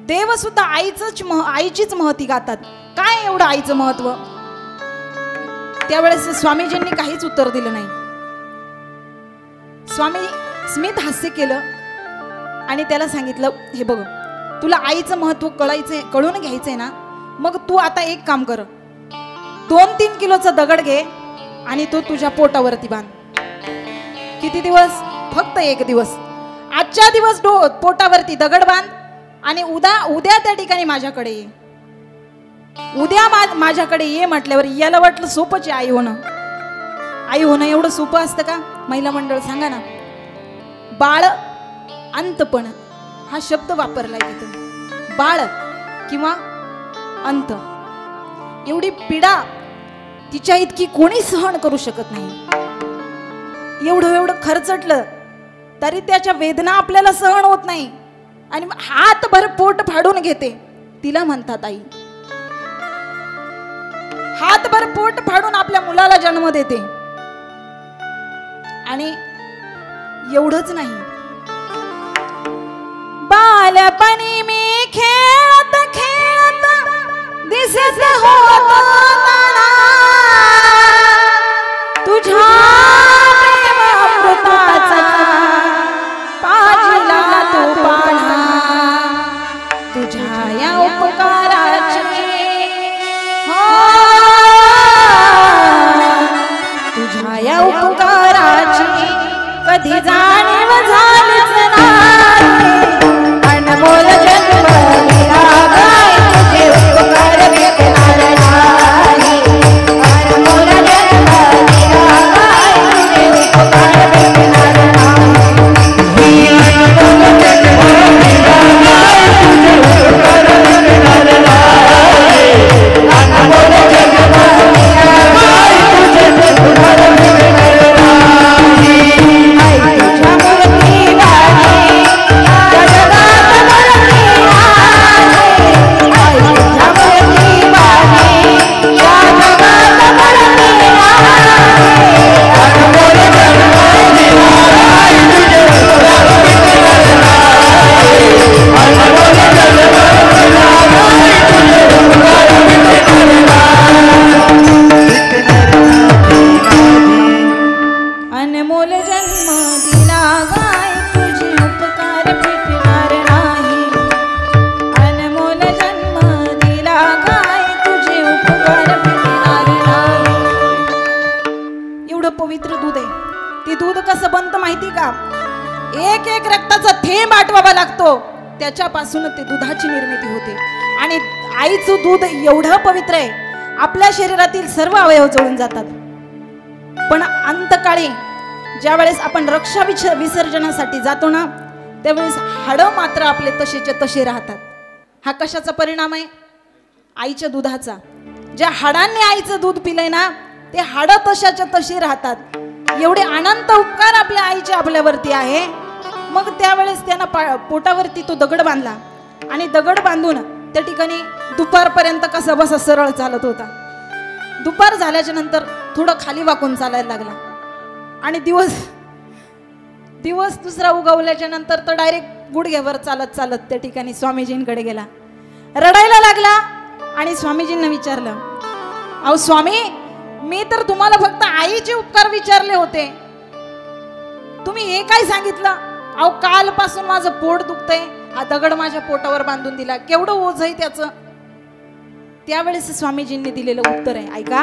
देव सुद्धा आईचीच महती गातात, काय एवढं आईचं महत्व. त्यावेळेस स्वामीजींनी काहीच उत्तर दिलं नाही. स्वामी स्मित हास्य केलं आणि त्याला सांगितलं, हे बघ तुला आईचं महत्व कळून घ्यायचंय ना, मग तू आता एक काम कर, 2-3 किलोचा दगड घे आणि तो तुझ्या पोटावरती बांध. किती दिवस? फक्त 1 दिवस. आजच्या दिवस पोटावरती दगड बांध आणि उद्या त्या ठिकाणी माझ्याकडे ये. उद्या माझ्याकडे ये म्हटल्यावर याला वाटलं सोपंच आहे आई होणं एवढं सोपं असतं का? महिला मंडळ सांगा ना. बाळ अंतपण हा शब्द वापरलाय तिथे, बाळ किंवा अंत. एवढी पीडा तिच्या इतकी कोणी सहन करू शकत नाही. एवढं खरचटलं तरी त्याच्या वेदना आपल्याला सहन होत नाही आणि हातभर पोट फाडून घेते, तिला म्हणतात आई. हातभर पोट फाडून आपल्या मुलाला जन्म देते. आणि एवढंच नाही, बालपणी मी खेळत खेळत दिसत होतो तारा, तुझ्या प्रेमामृताचा पाजिला तो पाना, तुझ्या या उपकाराची तुझ्या या उपकाराची कधी जाणीव झालीच नाही. अनमोल जन्म दिला गाय तुझे उपकार भेटणार नाही. अनमोल जन्म दिला गाय तुझे उपकार भेटणार नाही. अनमोल जन्म दिला गाय तुझे उपकार भेटणार नाही. अनमोल जन्म दिला गाय तुझे उपकार भेटणार नाही. आई तुझ्या मूर्ती वाणी या जगात भरली आहे. आई तुझ्या मूर्ती वाणी या जगात भरली आहे. अनमोल जन्म दिला गाय तुझे उपकार भेटणार नाही. अनमोल जन्म दिला गाय तुझे उपकार भेटणार नाही. अनमोल जन्म दिला गाय तुझे उपकार भेटणार नाही. अनमोल जन्म दिला गाय तुझे उपकार भेटणार नाही. एवढं पवित्र दूध आहे. ते दूध कसं बनतं माहिती का? एक रक्ताचा थेंब आटवावा लागतो, त्याच्यापासून ते दुधाची निर्मिती होते. आणि आईचं दूध एवढं पवित्र आहे, आपल्या शरीरातील सर्व अवयव जळून जातात. पण अंतकाळी ज्या वेळेस आपण रक्षा विसर्जनासाठी जातो ना, त्यावेळेस हाडं मात्र आपले तसेच्या तसे राहतात. हा कशाचा परिणाम आहे? आईच्या दुधाचा. ज्या हाडांनी आईचं दूध पिलंय ना, ते हाडं तशाच्या तशी राहतात. एवढे अनंत उपकार आपल्या आईचे आपल्यावरती आहे. मग त्यावेळेस त्यांना पोटावरती तो दगड बांधला आणि दगड बांधून त्या ठिकाणी दुपारपर्यंत कसा बसा सरळ चालत होता. दुपार झाल्याच्या नंतर थोडं खाली वाकून चालायला लागला आणि दिवस दुसरा उगवल्याच्या नंतर तर डायरेक्ट गुडघ्यावर चालत चालत त्या ठिकाणी स्वामीजींकडे गेला. रडायला लागला आणि स्वामीजींना विचारलं, अहो स्वामी, मी तर तुम्हाला फक्त आईचे उपकार विचारले होते, तुम्ही हे काय सांगितलं? अहो कालपासून माझं पोट दुखतंय, हा दगड माझ्या पोटावर बांधून दिला, केवढं ओझ आहे त्याचं. त्यावेळेस स्वामीजींनी दिलेलं उत्तर आहे, ऐका.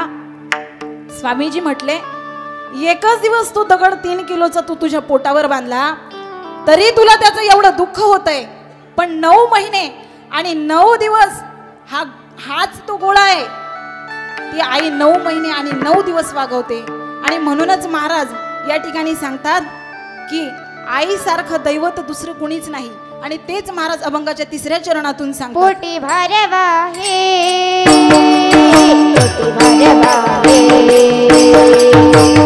स्वामीजी म्हटले, एकच दिवस तू दगड 3 किलोचा तू तुझ्या पोटावर बांधला तरी तुला त्याचं एवढं दुःख होतंय, पण 9 महिने आणि 9 दिवस हाच तो गोळा आहे. ती आई 9 महिने आणि 9 दिवस वागवते. आणि म्हणूनच महाराज या ठिकाणी सांगतात की आईसारखं दैवत दुसरं कुणीच नाही. आणि तेच महाराज अभंगाच्या 3ऱ्या चरणातून सांगतात, पोटी भरवा हे, पोटी भरवा हे,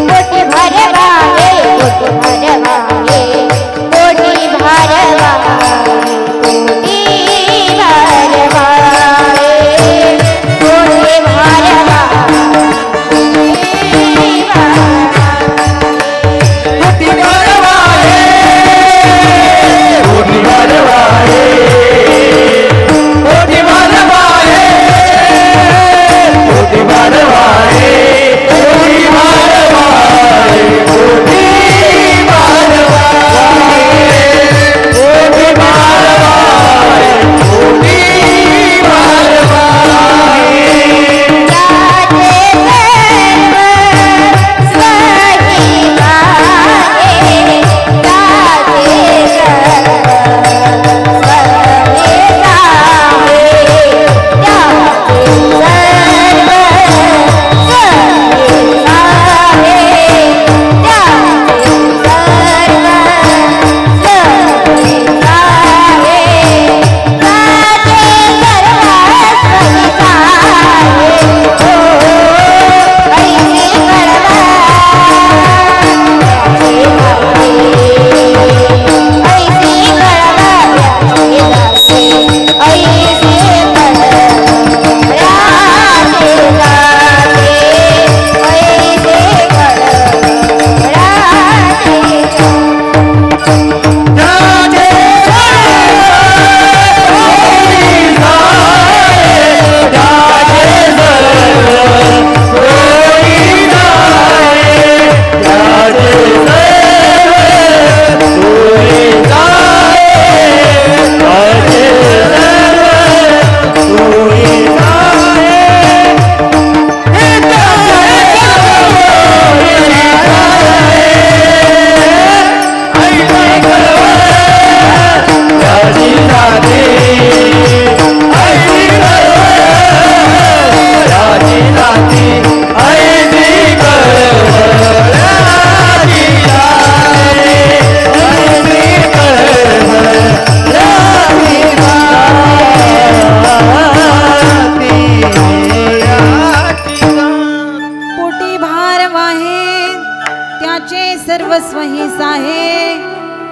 पोटी भरवा हे, पोटी भरवा हे, पोटी भरवा हे, पोटी भरवा हे, पोटी भरवा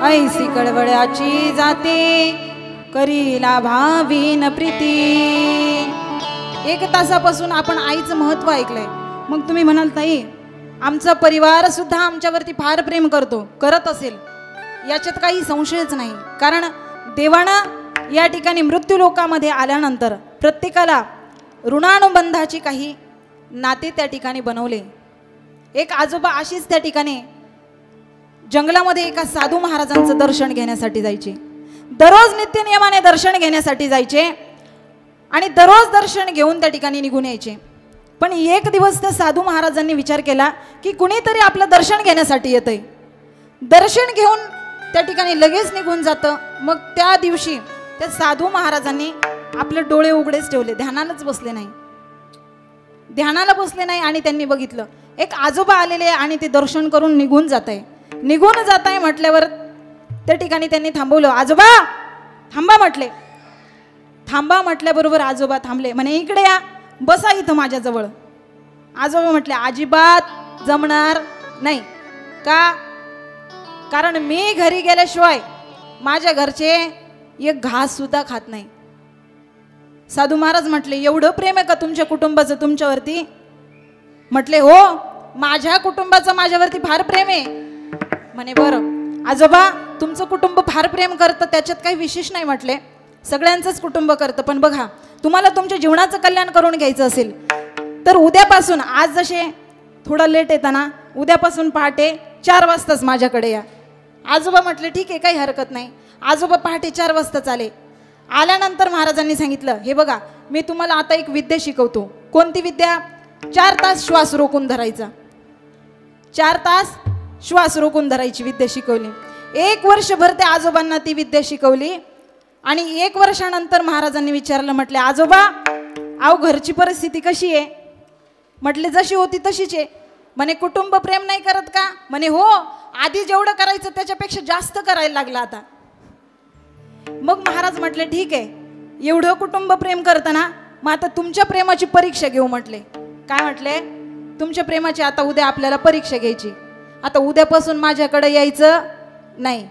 ऐसी कळवळ्याची जाते करीला भावीन प्रीती. 1 तासापासून आपण आईचं महत्व ऐकलंय. मग तुम्ही म्हणाल ताई आमचा परिवार सुद्धा आमच्यावरती फार प्रेम करत असेल, याच्यात काही संशयच नाही. कारण देवानं या ठिकाणी मृत्यू लोकामध्ये आल्यानंतर प्रत्येकाला ऋणानुबंधाची काही नाते त्या ठिकाणी बनवले. एक आजोबा अशीच त्या ठिकाणी जंगलामध्ये एका साधू महाराजांचं दर्शन घेण्यासाठी जायचे. दररोज नित्यनियमाने दर्शन घेण्यासाठी जायचे आणि दररोज दर्शन घेऊन त्या ठिकाणी निघून यायचे. पण एक दिवस त्या साधू महाराजांनी विचार केला की कुणीतरी आपलं दर्शन घेण्यासाठी येतंय. दर्शन घेऊन त्या ठिकाणी लगेच निघून जातं. मग त्या दिवशी त्या साधू महाराजांनी आपले डोळे उघडेच ठेवले, ध्यानालाच बसले नाही. ध्यानाला बसले नाही आणि त्यांनी बघितलं एक आजोबा आलेले आणि ते दर्शन करून निघून जात आहे म्हटल्यावर त्या ठिकाणी त्यांनी थांबवलं. आजोबा थांबा म्हटले. थांबा म्हटल्याबरोबर आजोबा थांबले. म्हणे इकडे या, बसा इथं माझ्याजवळ. आजोबा म्हटले अजिबात जमणार नाही. का? कारण मी घरी गेल्याशिवाय माझ्या घरचे एक घास सुद्धा खात नाही. साधू महाराज म्हटले एवढं प्रेम आहे का तुमच्या कुटुंबाचं तुमच्यावरती? म्हटले हो, माझ्या कुटुंबाचं माझ्यावरती फार प्रेम आहे. म्हणे बरं आजोबा तुमचं कुटुंब फार प्रेम करतं, त्याच्यात काही विशेष नाही. म्हटले सगळ्यांचंच कुटुंब करतं, पण बघा तुम्हाला तुमच्या जीवनाचं कल्याण करून घ्यायचं असेल तर उद्यापासून, आज जसे थोडा लेट येताना, उद्यापासून पहाटे 4 वाजताच माझ्याकडे या. आजोबा म्हटले ठीक आहे, काही हरकत नाही. आजोबा पहाटे 4 वाजता आले. आल्यानंतर महाराजांनी सांगितलं, हे बघा मी तुम्हाला आता एक विद्या शिकवतो. कोणती विद्या? 4 तास श्वास रोखून धरायचा. 4 तास श्वास रोखून धरायची विद्या शिकवली. 1 वर्षभर त्या आजोबांना ती विद्या शिकवली. आणि 1 वर्षानंतर महाराजांनी विचारलं, म्हटले आजोबा अहो घरची परिस्थिती कशी आहे? म्हटले जशी होती तशीच आहे. म्हणे कुटुंब प्रेम नाही करत का? म्हणे हो, आधी जेवढं करायचं त्याच्यापेक्षा जास्त करायला लागलं आता. मग महाराज म्हटले ठीक आहे, एवढं कुटुंब प्रेम करतं ना, मग आता तुमच्या प्रेमाची परीक्षा घेऊ. म्हटले काय? म्हटले तुमच्या प्रेमाची आता उद्या आपल्याला परीक्षा घ्यायची. आता उद्यापासून माझ्याकडे यायचं नाही.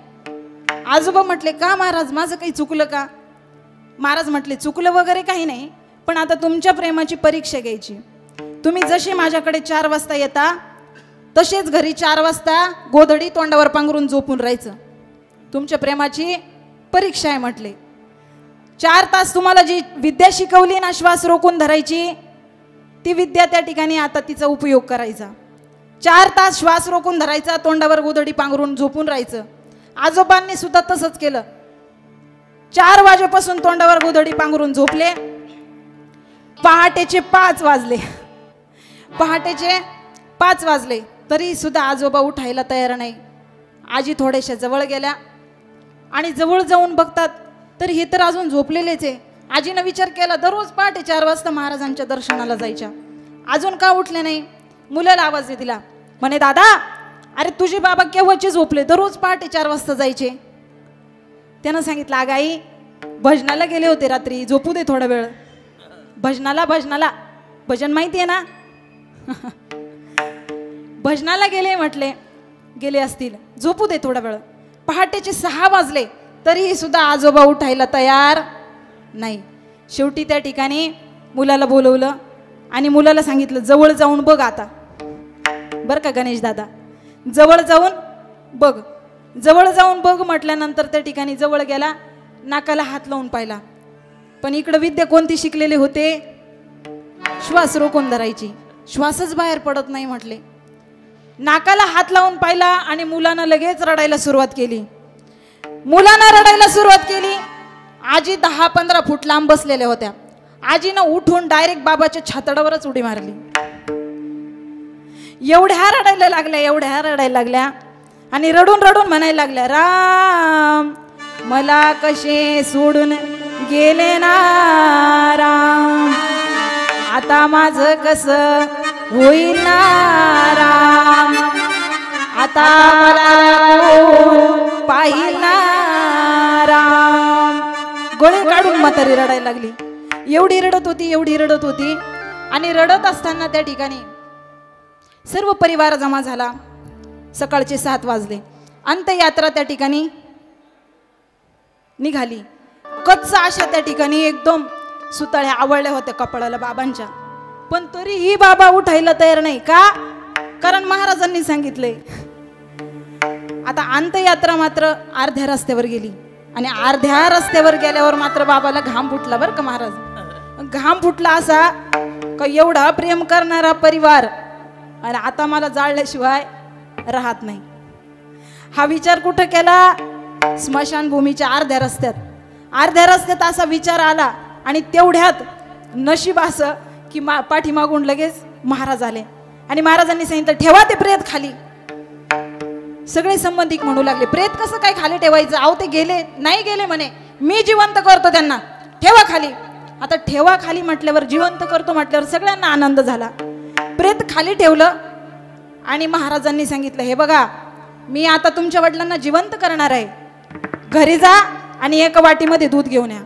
आजोबा म्हटले का महाराज, माझं काही चुकलं का? महाराज म्हटले चुकलं वगैरे काही नाही, पण आता तुमच्या प्रेमाची परीक्षा घ्यायची. तुम्ही जसे माझ्याकडे 4 वाजता येता तसेच घरी 4 वाजता गोधडी तोंडावर पांघरून झोपून राहायचं. तुमच्या प्रेमाची परीक्षा आहे. म्हटले 4 तास तुम्हाला जी विद्या शिकवली ना श्वास रोखून धरायची, ती विद्या त्या ठिकाणी आता तिचा उपयोग करायचा. 4 तास श्वास रोखून धरायचा, तोंडावर गोधडी पांघरून झोपून राहायचं. आजोबांनी सुद्धा तसंच केलं. 4 वाजेपासून तोंडावर गोधडी पांघरून झोपले. पहाटेचे 5 वाजले. पहाटेचे 5 वाजले तरी सुद्धा आजोबा उठायला तयार नाही. आजी थोड्याशा जवळ गेल्या आणि जवळ जाऊन बघतात तर हे तर अजून झोपलेलेच आहे. आजीनं विचार केला, दररोज पहाटे 4 वाजता महाराजांच्या दर्शनाला जायच्या, अजून का उठले नाही? मुलाला आवाज दिला, म्हणे दादा अरे तुझे बाबा केव्हाचे झोपले, दररोज पहाटे 4 वाजता जायचे. त्यानं सांगितलं अगं आई भजनाला गेले होते रात्री, झोपू दे थोडा वेळ. भजनाला भजन माहिती आहे ना? भजनाला गेले म्हटले, गेले असतील, झोपू दे थोडा वेळ. पहाटेचे 6 वाजले तरीही सुद्धा आजोबा उठायला तयार नाही. शेवटी त्या ठिकाणी मुलाला बोलवलं आणि मुलाला सांगितलं जवळ जाऊन बघ आता, बरं का गणेश दादा, जवळ जाऊन बघ. जवळ जाऊन बघ म्हटल्यानंतर त्या ठिकाणी जवळ गेला, नाकाला हात लावून पाहिला. पण इकडं विद्या कोणती शिकलेले होते? श्वास रोखून धरायची. श्वासच बाहेर पडत नाही. म्हटले नाकाला हात लावून पाहिला आणि मुलानं लगेच रडायला सुरुवात केली. मुलानं रडायला सुरुवात केली. आजी 10-15 फूट लांब बसलेल्या होत्या. आजीनं उठून डायरेक्ट बाबाच्या छातडावरच उडी मारली. एवढ्या रडायला लागल्या आणि रडून रडून म्हणायला लागल्या, राम मला कसे सोडून गेले ना राम, आता माझं कसं होईल ना राम, आता मला पाहिल ना राम. गोळे काढून म्हातारी रडायला लागली. एवढी रडत होती आणि रडत असताना त्या ठिकाणी सर्व परिवार जमा झाला. सकाळचे 7 वाजले. अंत्ययात्रा त्या ठिकाणी निघाली. कच्चा अशा त्या ठिकाणी एकदम सुतळ्या आवळल्या होत्या कपाळाला बाबांच्या, पण तरीही बाबा उठायला तयार नाही. का? कारण महाराजांनी सांगितलंय. आता अंत्ययात्रा मात्र अर्ध्या रस्त्यावर गेली आणि अर्ध्या रस्त्यावर गेल्यावर मात्र बाबाला घाम फुटला बरं का. महाराज घाम फुटला असा का एवढा प्रेम करणारा परिवार आणि आता मला जाळल्याशिवाय राहत नाही. हा विचार कुठं केला? स्मशानभूमीच्या अर्ध्या रस्त्यात असा विचार आला आणि तेवढ्यात नशीब असं की पाठीमागून लगेच महाराज आले आणि महाराजांनी सांगितलं ठेवा ते प्रेत खाली. सगळे संबंधिक म्हणू लागले प्रेत कसं काय खाली ठेवायचं? अहो ते गेले नाही गेले म्हणे, मी जिवंत करतो त्यांना, ठेवा खाली. आता ठेवा खाली म्हटल्यावर, जिवंत करतो म्हटल्यावर सगळ्यांना आनंद झाला. प्रेत खाली ठेवलं आणि महाराजांनी सांगितलं हे बघा मी आता तुमच्या वडिलांना जिवंत करणार आहे, घरी जा आणि एका वाटीमध्ये दूध घेऊन या.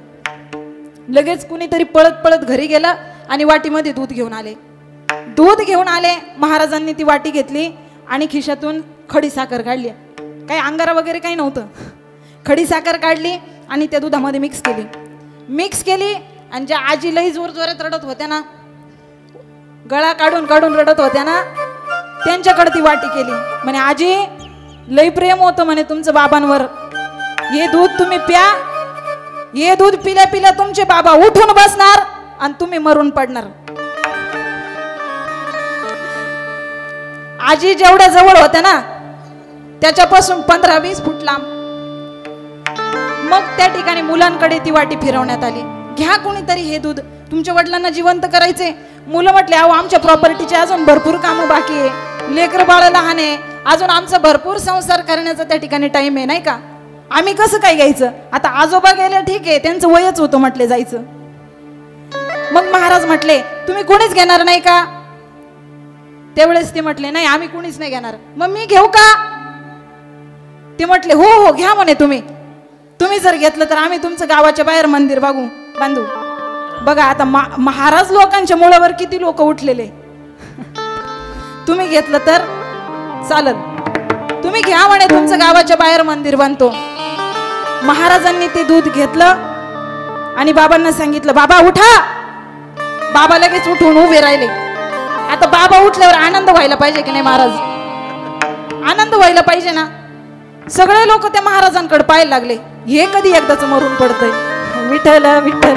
लगेच कुणीतरी पळत पळत घरी गेलं आणि वाटीमध्ये दूध घेऊन आले. महाराजांनी ती वाटी घेतली आणि खिशातून खडी साखर काढली. काही अंगारा वगैरे काही नव्हतं. खडी साखर काढली आणि त्या दुधामध्ये मिक्स केली आणि ज्या आजी लई जोर जोरात रडत होत्या ना, गळा काढून काढून रडत होत्या ना, त्यांच्याकडे ती वाटी केली. म्हणे आजी लई प्रेम होतं म्हणे तुमचं बाबांवर, हे दूध तुम्ही प्या, हे दूध पिल्या पिल्या तुमचे बाबा उठून बसणार आणि तुम्ही मरून पडणार. आजी जेवढ्या जवळ होत्या ना त्याच्यापासून 15-20 फूट लांब. मग त्या ठिकाणी मुलांकडे ती वाटी फिरवण्यात आली. घ्या कोणीतरी हे दूध, तुमच्या वडिलांना जिवंत करायचे. मुलं म्हटले, अहो आमच्या प्रॉपर्टीचे अजून भरपूर कामं बाकी आहे, लेकरं बाळ लहान आहे, अजून आमचा भरपूर संसार करण्याचा त्या ठिकाणी टाइम आहे नाही का, आम्ही कसं काय घ्यायचं. आता आजोबा गेले ठीक आहे, त्यांचं वयच होतं म्हटले जायचं. मग महाराज म्हटले, तुम्ही कोणीच घेणार नाही का. त्यावेळेस ते म्हटले, नाही आम्ही कोणीच नाही घेणार. मग मी घेऊ का. ते म्हटले, हो हो घ्या म्हणे, तुम्ही जर घेतलं तर आम्ही तुमचं गावाच्या बाहेर मंदिर बांधू. बघा आता महाराज लोकांच्या मुळावर किती लोक उठलेले. तुम्ही घेतलं तर चालत, तुम्ही घ्या म्हणे, तुमचं गावाच्या बाहेर मंदिर बांधतो. महाराजांनी ते दूध घेतलं आणि बाबांना सांगितलं, बाबा उठा. बाबा लगेच उठून उभे राहिले. आता बाबा उठल्यावर आनंद व्हायला पाहिजे की नाही महाराज, आनंद व्हायला पाहिजे ना. सगळे लोक त्या महाराजांकडे पाहायला लागले, हे कधी एकदाच मरून पडतंय. विठ्ठल विठ्ठल.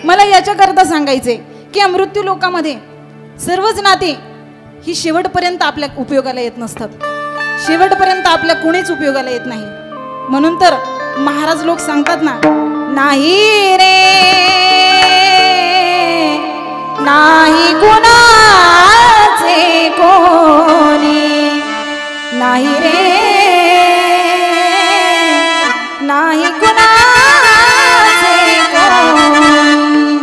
मला याच्याकरता सांगायचे की मृत्यू लोकामध्ये सर्वच नाते ही शेवटपर्यंत आपल्या उपयोगाला येत नसतात, शेवटपर्यंत आपल्या कोणीच उपयोगाला येत नाही. म्हणून तर महाराज लोक सांगतात ना, नाही रे नाही कुणाचे कोणी, नाही रे नाही कुणाचे कोणी,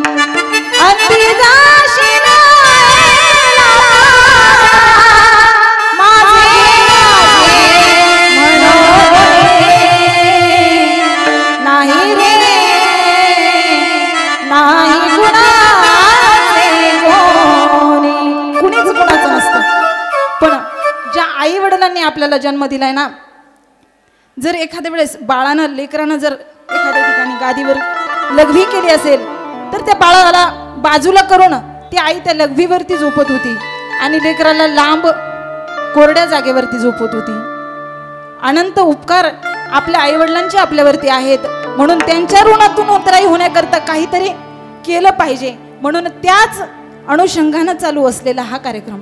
अंती जाशील नाही रे नाही कुणाचे कोणी. कुणीच कुणाचं नसतं. पण ज्या आई वडिलांनी आपल्याला जन्म दिलाय ना, जर एखाद्या वेळेस बाळानं लेकरानं जर एखाद्या ठिकाणी गादीवर लघवी केली असेल तर त्या बाळाला बाजूला करून ती आई त्या लघवीवरती झोपत होती आणि लेकराला लांब कोरड्या जागेवरती झोपत होती. अनंत उपकार आपल्या आईवडिलांचे आपल्यावरती आहेत, म्हणून त्यांच्या ऋणातून उतराई होण्याकरता काहीतरी केलं पाहिजे. म्हणून त्याच अनुषंगानं चालू असलेला हा कार्यक्रम,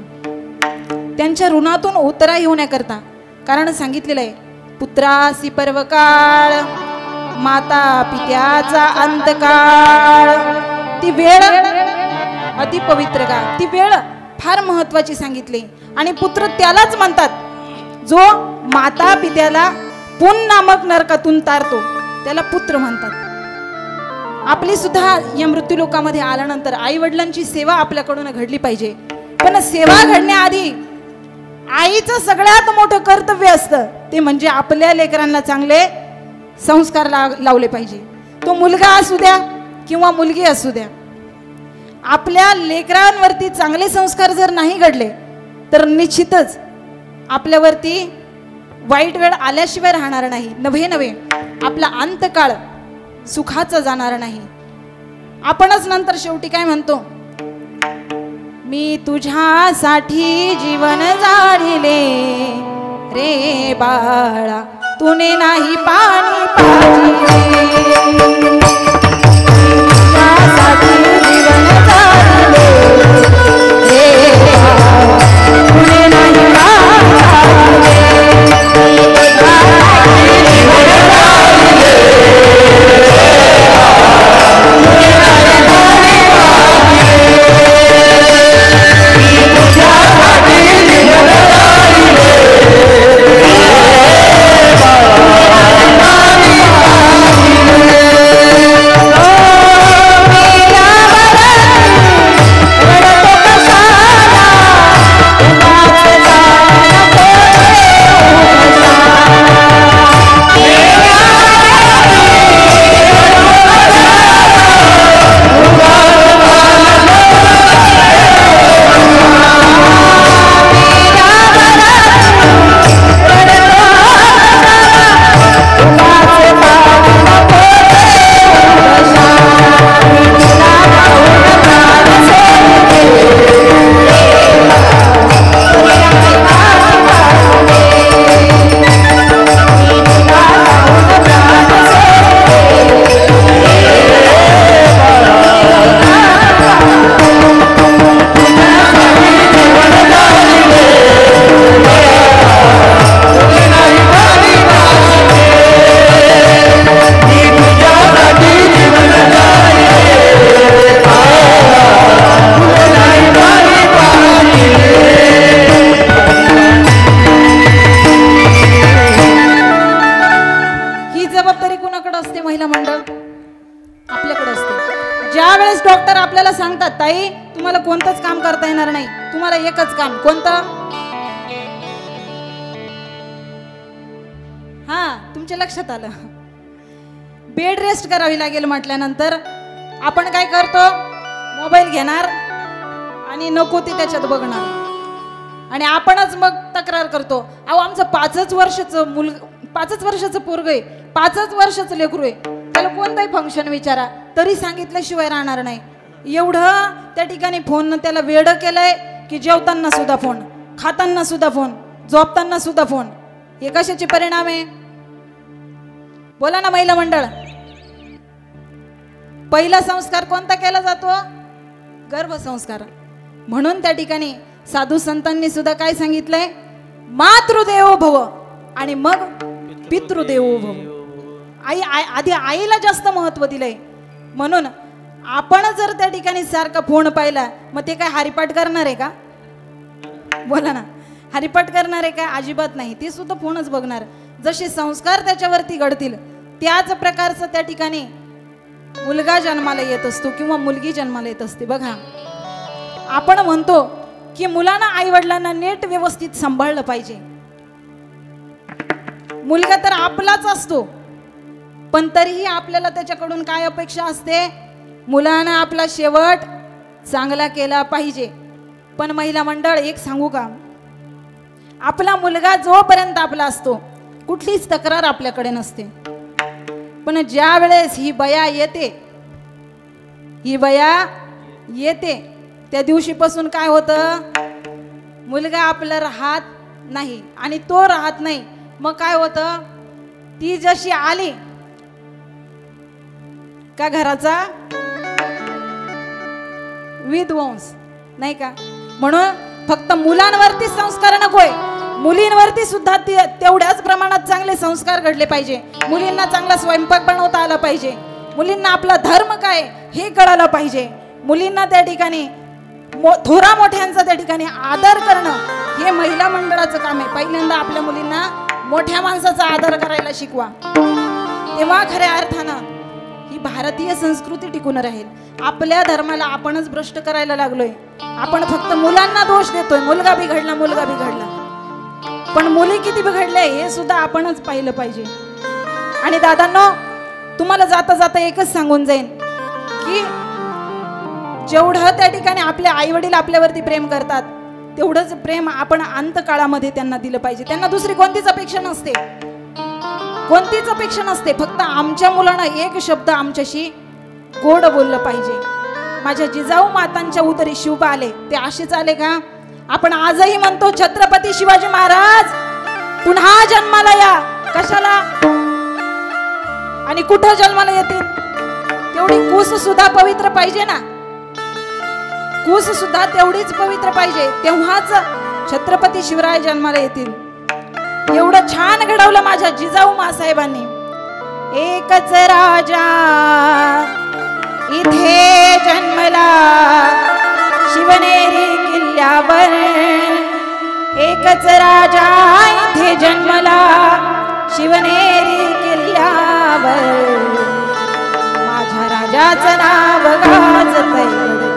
त्यांच्या ऋणातून उतराई होण्याकरता. कारण सांगितलेलं आहे, पुत्रासी पर्वकाळ माता पित्याचा अंतकाळ. ती वेळ अति पवित्र का, ती वेळ फार महत्वाची सांगितली. आणि पुत्र त्यालाच म्हणतात जो माता पित्याला पुन नामक नरकातून तारतो, त्याला पुत्र म्हणतात. आपली सुद्धा या मृत्यू लोकामध्ये आल्यानंतर आई वडिलांची सेवा आपल्याकडून घडली पाहिजे. पण सेवा घडण्याआधी आईचं सगळ्यात मोठं कर्तव्य असतं ते म्हणजे आपल्या लेकरांना चांगले संस्कार लावले पाहिजे. तो मुलगा असू द्या किंवा मुलगी असू द्या, आपल्या लेकरांवरती चांगले संस्कार जर नाही घडले तर निश्चितच आपल्यावरती वाईट वेळ आल्याशिवाय राहणार नाही. नव्हे आपला अंतकाळ सुखाचा जाणार नाही. आपणच नंतर शेवटी काय म्हणतो, मी तुझ्यासाठी जीवन जाळले रे बाळा, तुने नाही पाणी पाजले. तुझ्यासाठी जीवन जाळले रे बाळा, तुने नाही पाणी पाजले. महिला मंडळ आपल्याकडे असते. ज्या वेळेस डॉक्टर आपल्याला सांगतात ताई तुम्हाला कोणतंच काम करता येणार नाही, तुम्हाला एकच काम, कोणतं? हा, तुमच्या लक्षात आलं, बेड रेस्ट करावी लागेल म्हटल्यानंतर आपण काय करतो, मोबाईल घेणार आणि नको ते त्याच्यात बघणार आणि आपणच मग तक्रार करतो, अहो आमचं 5 वर्षाचं पोरग आहे, 5 वर्षाचं लेकरू आहे, त्याला कोणतंही फंक्शन विचारा तरी सांगितल्याशिवाय राहणार नाही. एवढं त्या ठिकाणी फोन त्याला वेडं केलंय की जेवताना सुद्धा फोन, खाताना सुद्धा फोन, झोपताना सुद्धा फोन. हे कशाचे परिणाम आहे? बोला ना महिला मंडळ. पहिला संस्कार कोणता केला जातो? गर्भसंस्कार. म्हणून त्या ठिकाणी साधू संतांनी सुद्धा काय सांगितलंय, मातृदेवो भव आणि मग पितृदेवो भव. आधी आईला जास्त महत्व दिलंय. म्हणून आपण जर त्या ठिकाणी सारखा फोन पाहिला मग ते काय हरिपाठ करणार आहे का? बोला ना, हरिपाठ करणार आहे का? अजिबात नाही, ते सुद्धा फोनच बघणार. जसे संस्कार त्याच्यावरती घडतील त्याच प्रकारचं त्या ठिकाणी मुलगा जन्माला येत असतो किंवा मुलगी जन्माला येत असते. बघा, आपण म्हणतो की मुलांना आई वडिलांना नीट व्यवस्थित सांभाळलं पाहिजे. मुलगा तर आपलाच असतो, पण तरीही आपल्याला त्याच्याकडून काय अपेक्षा असते? मुलांना आपला शेवट चांगला केला पाहिजे. पण महिला मंडळ, एक सांगू का, आपला मुलगा जोपर्यंत आपला असतो कुठलीच तक्रार आपल्याकडे नसते. पण ज्या वेळेस ही बया येते त्या दिवशीपासून काय होतं, मुलगा आपला राहत नाही आणि तो राहत नाही. मग काय होतं, ती जशी आली का घराचा विध्वंस, नाही का? म्हणून फक्त मुलांवरती संस्कार नकोय, मुलींवरती सुद्धा तेवढ्याच प्रमाणात चांगले संस्कार घडले पाहिजे. मुलींना चांगला स्वयंपाक बनवता आला पाहिजे, मुलींना आपला धर्म काय हे कळालं पाहिजे, मुलींना त्या ठिकाणी थोरा मोठ्यांचा त्या ठिकाणी आदर करणं हे महिला मंडळाचं काम आहे. पहिल्यांदा आपल्या मुलींना मोठ्या माणसाचा आदर करायला शिकवा, तेव्हा खऱ्या अर्थानं ही भारतीय संस्कृती टिकून राहील. आपल्या धर्माला आपणच भ्रष्ट करायला लागलोय. आपण फक्त मुलांना दोष देतोय, मुलगा बिघडला, पण मुली किती बिघडल्या हे सुद्धा आपणच पाहिलं पाहिजे. आणि दादांनो, तुम्हाला जाता जाता एकच सांगून जाईन की जेवढं त्या ठिकाणी आपले आई वडील आपल्यावरती प्रेम करतात तेवढंच प्रेम आपण अंतकाळामध्ये त्यांना दिलं पाहिजे. त्यांना दुसरी कोणतीच अपेक्षा नसते, फक्त आमच्या मुलांना एक शब्द आमच्याशी गोड बोललं पाहिजे. माझ्या जिजाऊ मातांच्या उदरी शिवबा आले, ते असेच आले का? आपण आजही म्हणतो छत्रपती शिवाजी महाराज पुन्हा जन्माला या. कशाला आणि कुठं जन्माला येतील? तेवढी कूस सुद्धा पवित्र पाहिजे ना, कूस सुद्धा तेवढीच पवित्र पाहिजे, तेव्हाच छत्रपती शिवराय जन्माला येतील. एवढं छान घडवलं माझ्या जिजाऊ मासाहेबांनी. एकच राजा इथे जन्मला शिवनेरी किल्ल्यावर, एकच राजा इथे जन्मला शिवनेरी किल्ल्यावर, माझ्या राजाचं नाव गाजतंय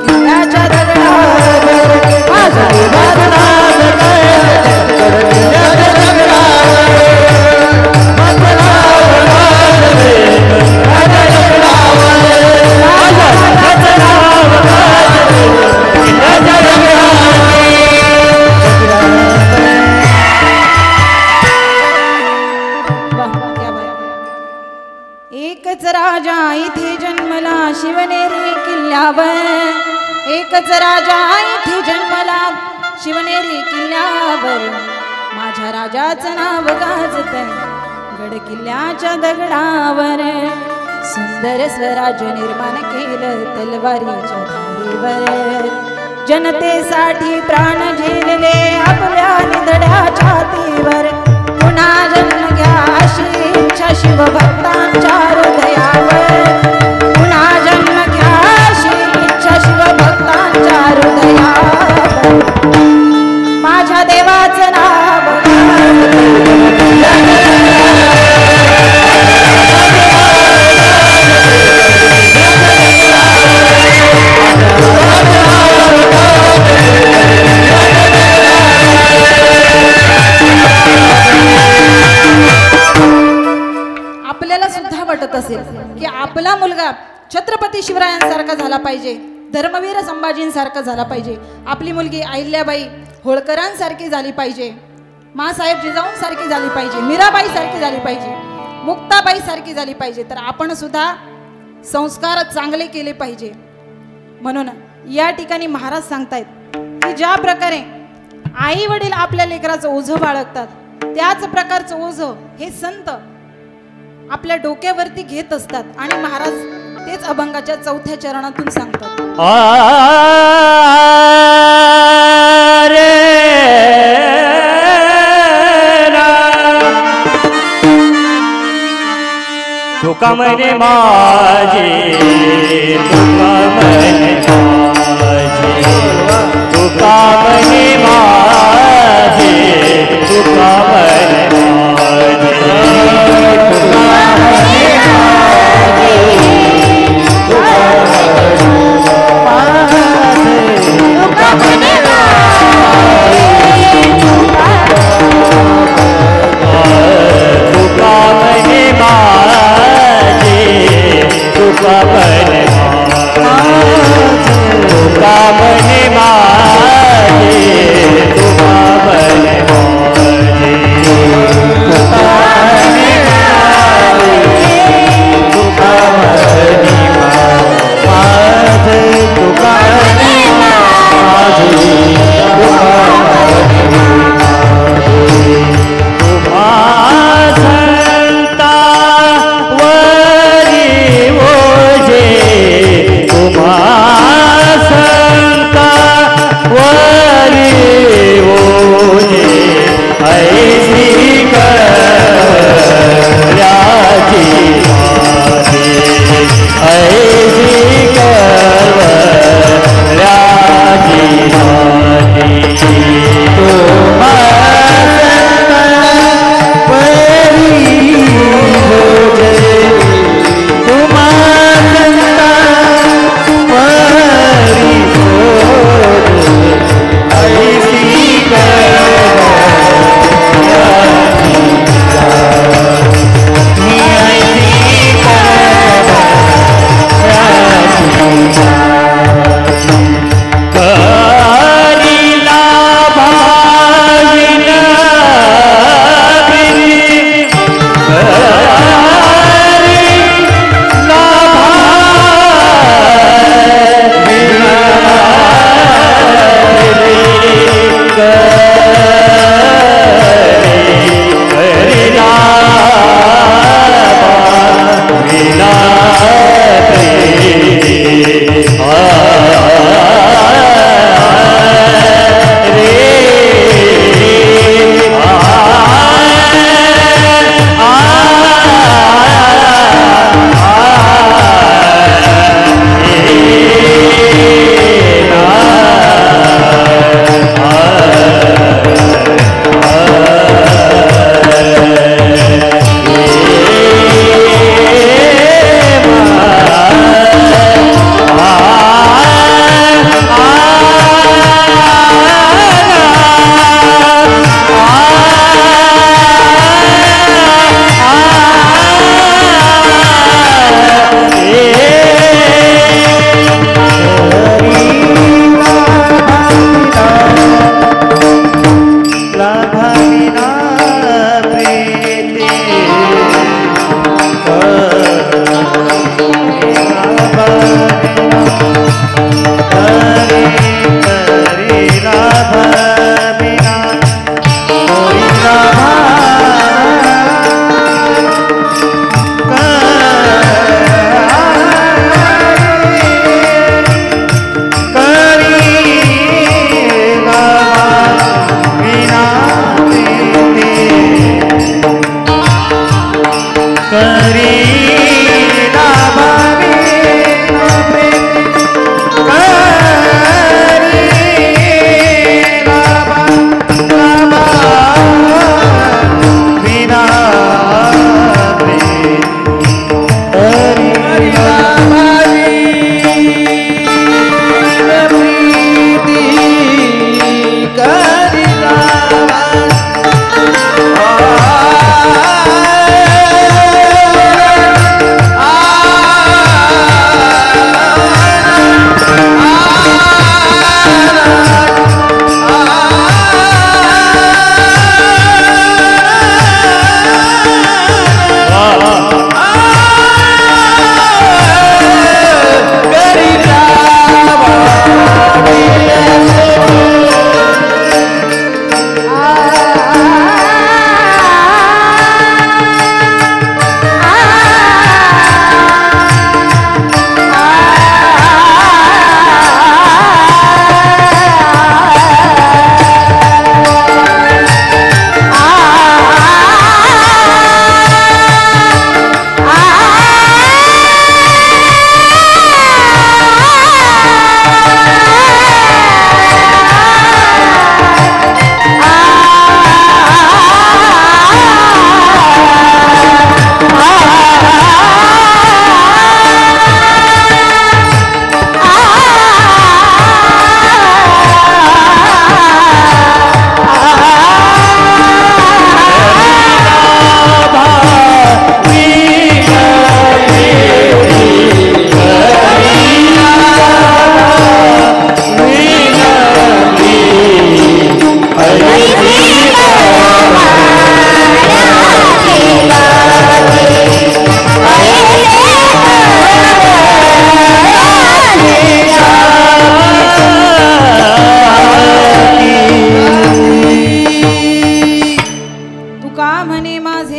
किल्ल्याच्या दगडावर, माझ्या देवाचं नाव गाजतंय किल्ल्याच्या दगडावर, माझं नाव गाजतंय किल्ल्याच्या दगडावर, माझ्या राजाचं नाव गाजतंय किल्ल्याच्या दगडावर. एकच राजा इथे जन्मला शिवनेरी किल्ल्यावर, एकच राजा इथे जन्मला शिवनेरी किल्ल्यावर, माझ्या राजाचं नाव गाजतंय गड किल्ल्याच्या दगडावर. सुंदर स्वराज्य निर्माण केलं तलवारीच्या धारेवर, जनतेसाठी प्राण झेलले आपल्या निधड्या छातीवर, पुन्हा जन्म घ्या अशी इच्छा शिवभक्तांच्या हृदयावर, पुन्हा जन्म घ्या अशी इच्छा शिवभक्तांच्या हृदयावर, माझ्या देवाचं नाव गाजतंय असेल की आपला मुलगा छत्रपती शिवरायांसारखा झाला पाहिजे, धर्मवीर संभाजींसारखा झाला पाहिजे, आपली मुलगी अहिल्याबाई होळकरांसारखी झाली पाहिजे, माँसाहेब जिजाऊंसारखी झाली पाहिजे, मीराबाई सारखी झाली पाहिजे, मुक्ताबाई सारखी झाली पाहिजे, तर आपण सुद्धा संस्कार चांगले केले पाहिजे. म्हणून या ठिकाणी महाराज सांगतायत की ज्या प्रकारे आई वडील आपल्या लेकराचं ओझं बाळगतात, त्याच प्रकारचं ओझं हे संत आपल्या डोक्यावरती घेत असतात. आणि महाराज तेच अभंगाच्या 4थ्या चरणातून सांगतात. तुका म्हणे माझे, तुका म्हणे माझे, तुका म्हणे माझे, तुका म्हणे माझे, तुका म्हणे माझे, तुका म्हणे माझे, तुका म्हणे माझे, तुका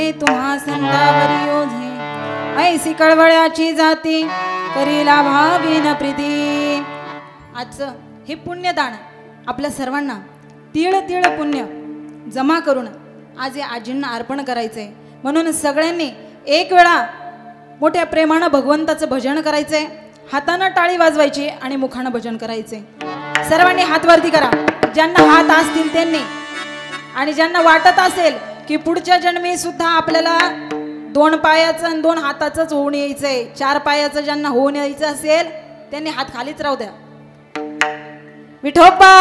लागे तुम्हा संतावरी ओझे ऐसी कळवळ्याची जाती करीला भावीन प्रीती. आजचं हे पुण्यदान आपल्या सर्वांना तीळ तीळ पुण्य जमा करून आज या आजींना अर्पण करायचंय. म्हणून सगळ्यांनी एक वेळा मोठ्या प्रेमानं भगवंताचं भजन करायचंय. हातानं टाळी वाजवायची आणि मुखानं भजन करायचंय. सर्वांनी हात वरती करा ज्यांना हात असतील त्यांनी. आणि ज्यांना वाटत असेल की पुढच्या जन्मी सुद्धा आपल्याला 2 पायाचं आणि 2 हाताचंच होऊन यायचंय, 4 पायाचं ज्यांना होऊन यायचं असेल त्यांनी हात खालीच राहू द्या. विठोबा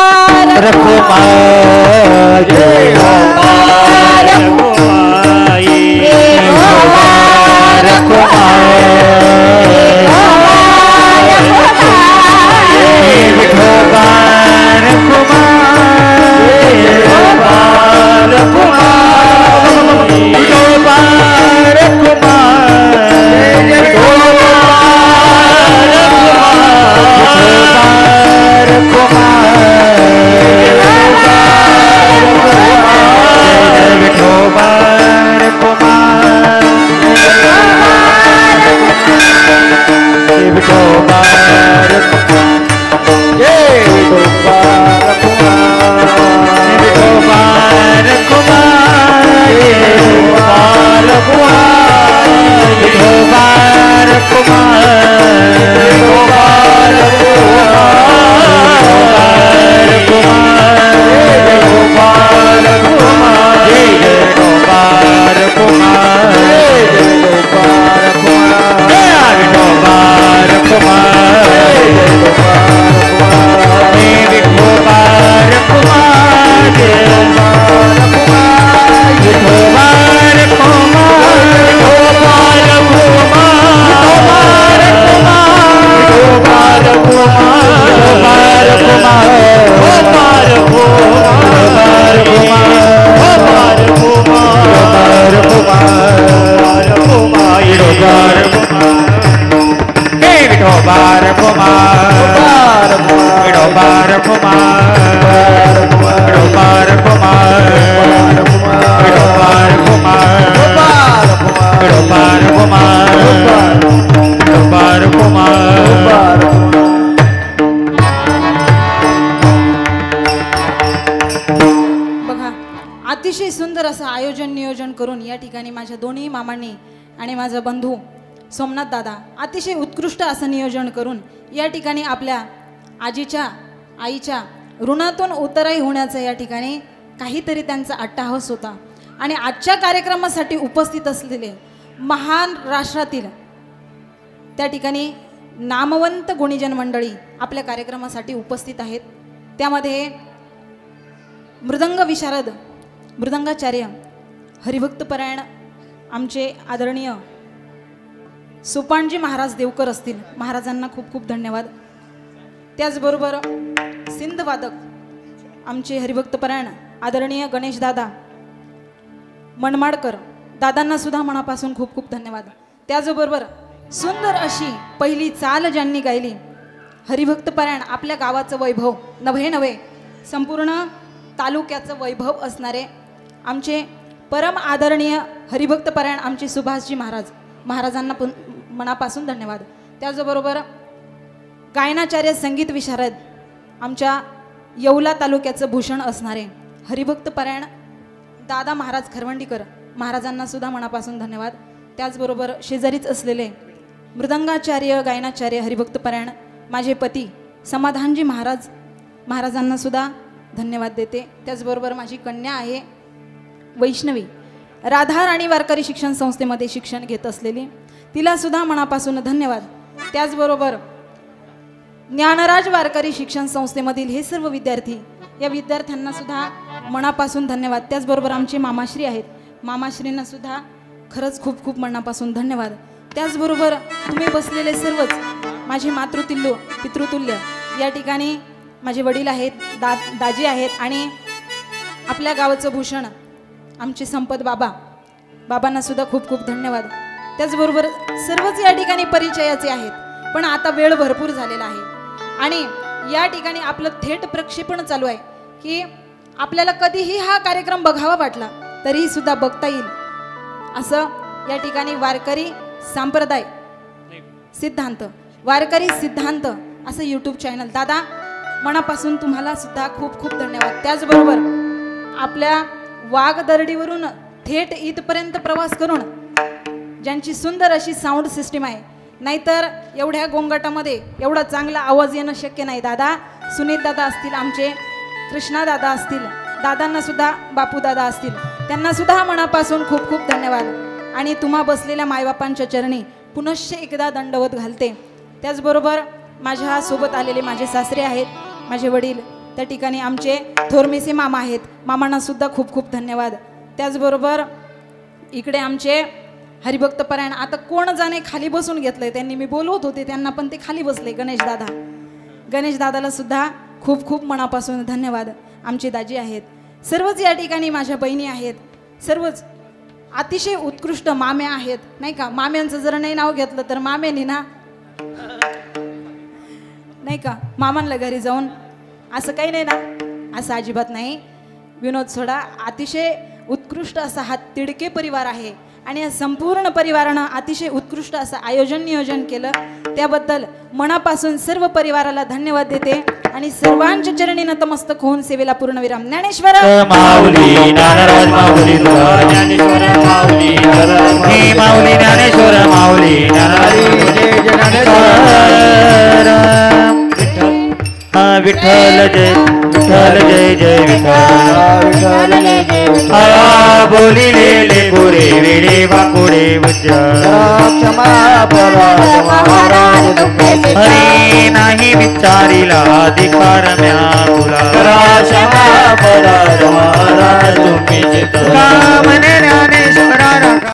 अतिशय सुंदर असं आयोजन नियोजन करून या ठिकाणी माझ्या दोन्ही मामांनी आणि माझा बंधू सोमनाथ दादा अतिशय उत्कृष्ट असं नियोजन करून या ठिकाणी आपल्या आजीच्या आईच्या ऋणातून उतराई होण्याचा या ठिकाणी काहीतरी त्यांचा अट्टाहास होता. आणि आजच्या कार्यक्रमासाठी उपस्थित असलेले महाराष्ट्रातील त्या ठिकाणी नामवंत गुणीजन मंडळी आपल्या कार्यक्रमासाठी उपस्थित आहेत. त्यामध्ये मृदंग विशारद मृदंगाचार्य हरिभक्तपरायण आमचे आदरणीय सोपानजी महाराज देवकर असतील. महाराजांना खूप खूप धन्यवाद. त्याचबरोबर सिंधवादक आमचे हरिभक्तपरायण आदरणीय गणेश दादा मनमाडकर दादांना सुद्धा मनापासून खूप खूप धन्यवाद. त्याचबरोबर सुंदर अशी पहिली चाल ज्यांनी गायली हरिभक्तपरायण आपल्या गावाचं वैभव नव्हे संपूर्ण तालुक्याचं वैभव असणारे आमचे परम आदरणीय हरिभक्तपरायण आमचे सुभाषजी महाराजांना मनापासून धन्यवाद. त्याचबरोबर गायनाचार्य संगीत विशारद आमच्या येवला तालुक्याचं भूषण असणारे हरिभक्तपरायण दादा महाराज खरवंडीकर महाराजांना सुद्धा मनापासून धन्यवाद. त्याचबरोबर शेजारीच असलेले मृदंगाचार्य गायनाचार्य हरिभक्तपरायण माझे पती समाधानजी महाराजांना सुद्धा धन्यवाद देते. त्याचबरोबर माझी कन्या आहे वैष्णवी राधा राणी वारकरी शिक्षण संस्थेमध्ये शिक्षण घेत असलेली तिला सुद्धा मनापासून धन्यवाद. त्याचबरोबर ज्ञानराज वारकरी शिक्षण संस्थेमधील हे सर्व विद्यार्थी या विद्यार्थ्यांना सुद्धा मनापासून धन्यवाद. त्याचबरोबर आमचे मामाश्री आहेत मामाश्रींना सुद्धा खरंच खूप खूप मनापासून धन्यवाद. त्याचबरोबर तुम्ही बसलेले सर्वच माझे मातृतुल्य पितृतुल्य या ठिकाणी माझे वडील आहेत दाजी आहेत आणि आपल्या गावाचं भूषण आमचे संपत बाबांना सुद्धा खूप खूप धन्यवाद. त्याचबरोबर सर्वच या ठिकाणी परिचयाचे आहेत पण आता वेळ भरपूर झालेला आहे आणि या ठिकाणी आपलं थेट प्रक्षेपण चालू आहे की आपल्याला कधीही हा कार्यक्रम बघावा वाटला तरीही सुद्धा बघता येईल. असं या ठिकाणी वारकरी संप्रदाय सिद्धांत, वारकरी सिद्धांत असं यूट्यूब चॅनल. दादा मनापासून तुम्हाला सुद्धा खूप खूप धन्यवाद. त्याचबरोबर आपल्या वाघदर्डीवरून थेट इथपर्यंत प्रवास करून ज्यांची सुंदर अशी साऊंड सिस्टीम आहे, नाहीतर एवढ्या गोंगाटामध्ये एवढा चांगला आवाज येणं शक्य नाही. दादा सुनील दादा असतील, आमचे कृष्णा दादा असतील, दादांना सुद्धा बापू दादा असतील, त्यांना सुद्धा मनापासून खूप खूप धन्यवाद. आणि तुम्हा बसलेल्या मायबापांच्या चरणी पुनश्च एकदा दंडवत घालते. त्याचबरोबर माझ्या सोबत आलेले माझे सासरे आहेत, माझे वडील, त्या ठिकाणी आमचे थोरमेसे मामा आहेत, मामांना सुद्धा खूप खूप धन्यवाद. त्याचबरोबर इकडे आमचे हरिभक्त परायण, आता कोण जाणे खाली बसून घेतलंय, त्यांनी मी बोलवत होते त्यांना पण ते खाली बसले. गणेश दादाला सुद्धा खूप खूप मनापासून धन्यवाद. आमचे दाजी आहेत, सर्वच या ठिकाणी माझ्या बहिणी आहेत, सर्वच अतिशय उत्कृष्ट माम्या आहेत, नाही का. माम्यांचं जर नाही नाव घेतलं तर माम्यानी ना, नाही का, मामांना घरी जाऊन असं काही नाही ना, असं अजिबात नाही. विनोद सोडा, अतिशय उत्कृष्ट असा हा तिडके परिवार आहे आणि या संपूर्ण परिवारानं अतिशय उत्कृष्ट असं आयोजन नियोजन केलं. त्याबद्दल मनापासून सर्व परिवाराला धन्यवाद देते आणि सर्वांच्या चरणी नतमस्तक होऊन सेवेला पूर्णविराम. ज्ञानेश्वर माऊली ज्ञानराज माऊली ज्ञानेश्वर माऊली हे माऊली ज्ञानेश्वर माऊली विठ्ठल जय विठ्ठल जय जय विठ्ठल बोलिले पुरे वेडे वाकोडे क्षमा हरे नाही विचारिला अधिकार म्या तुला क्षमा महाराज तुम्ही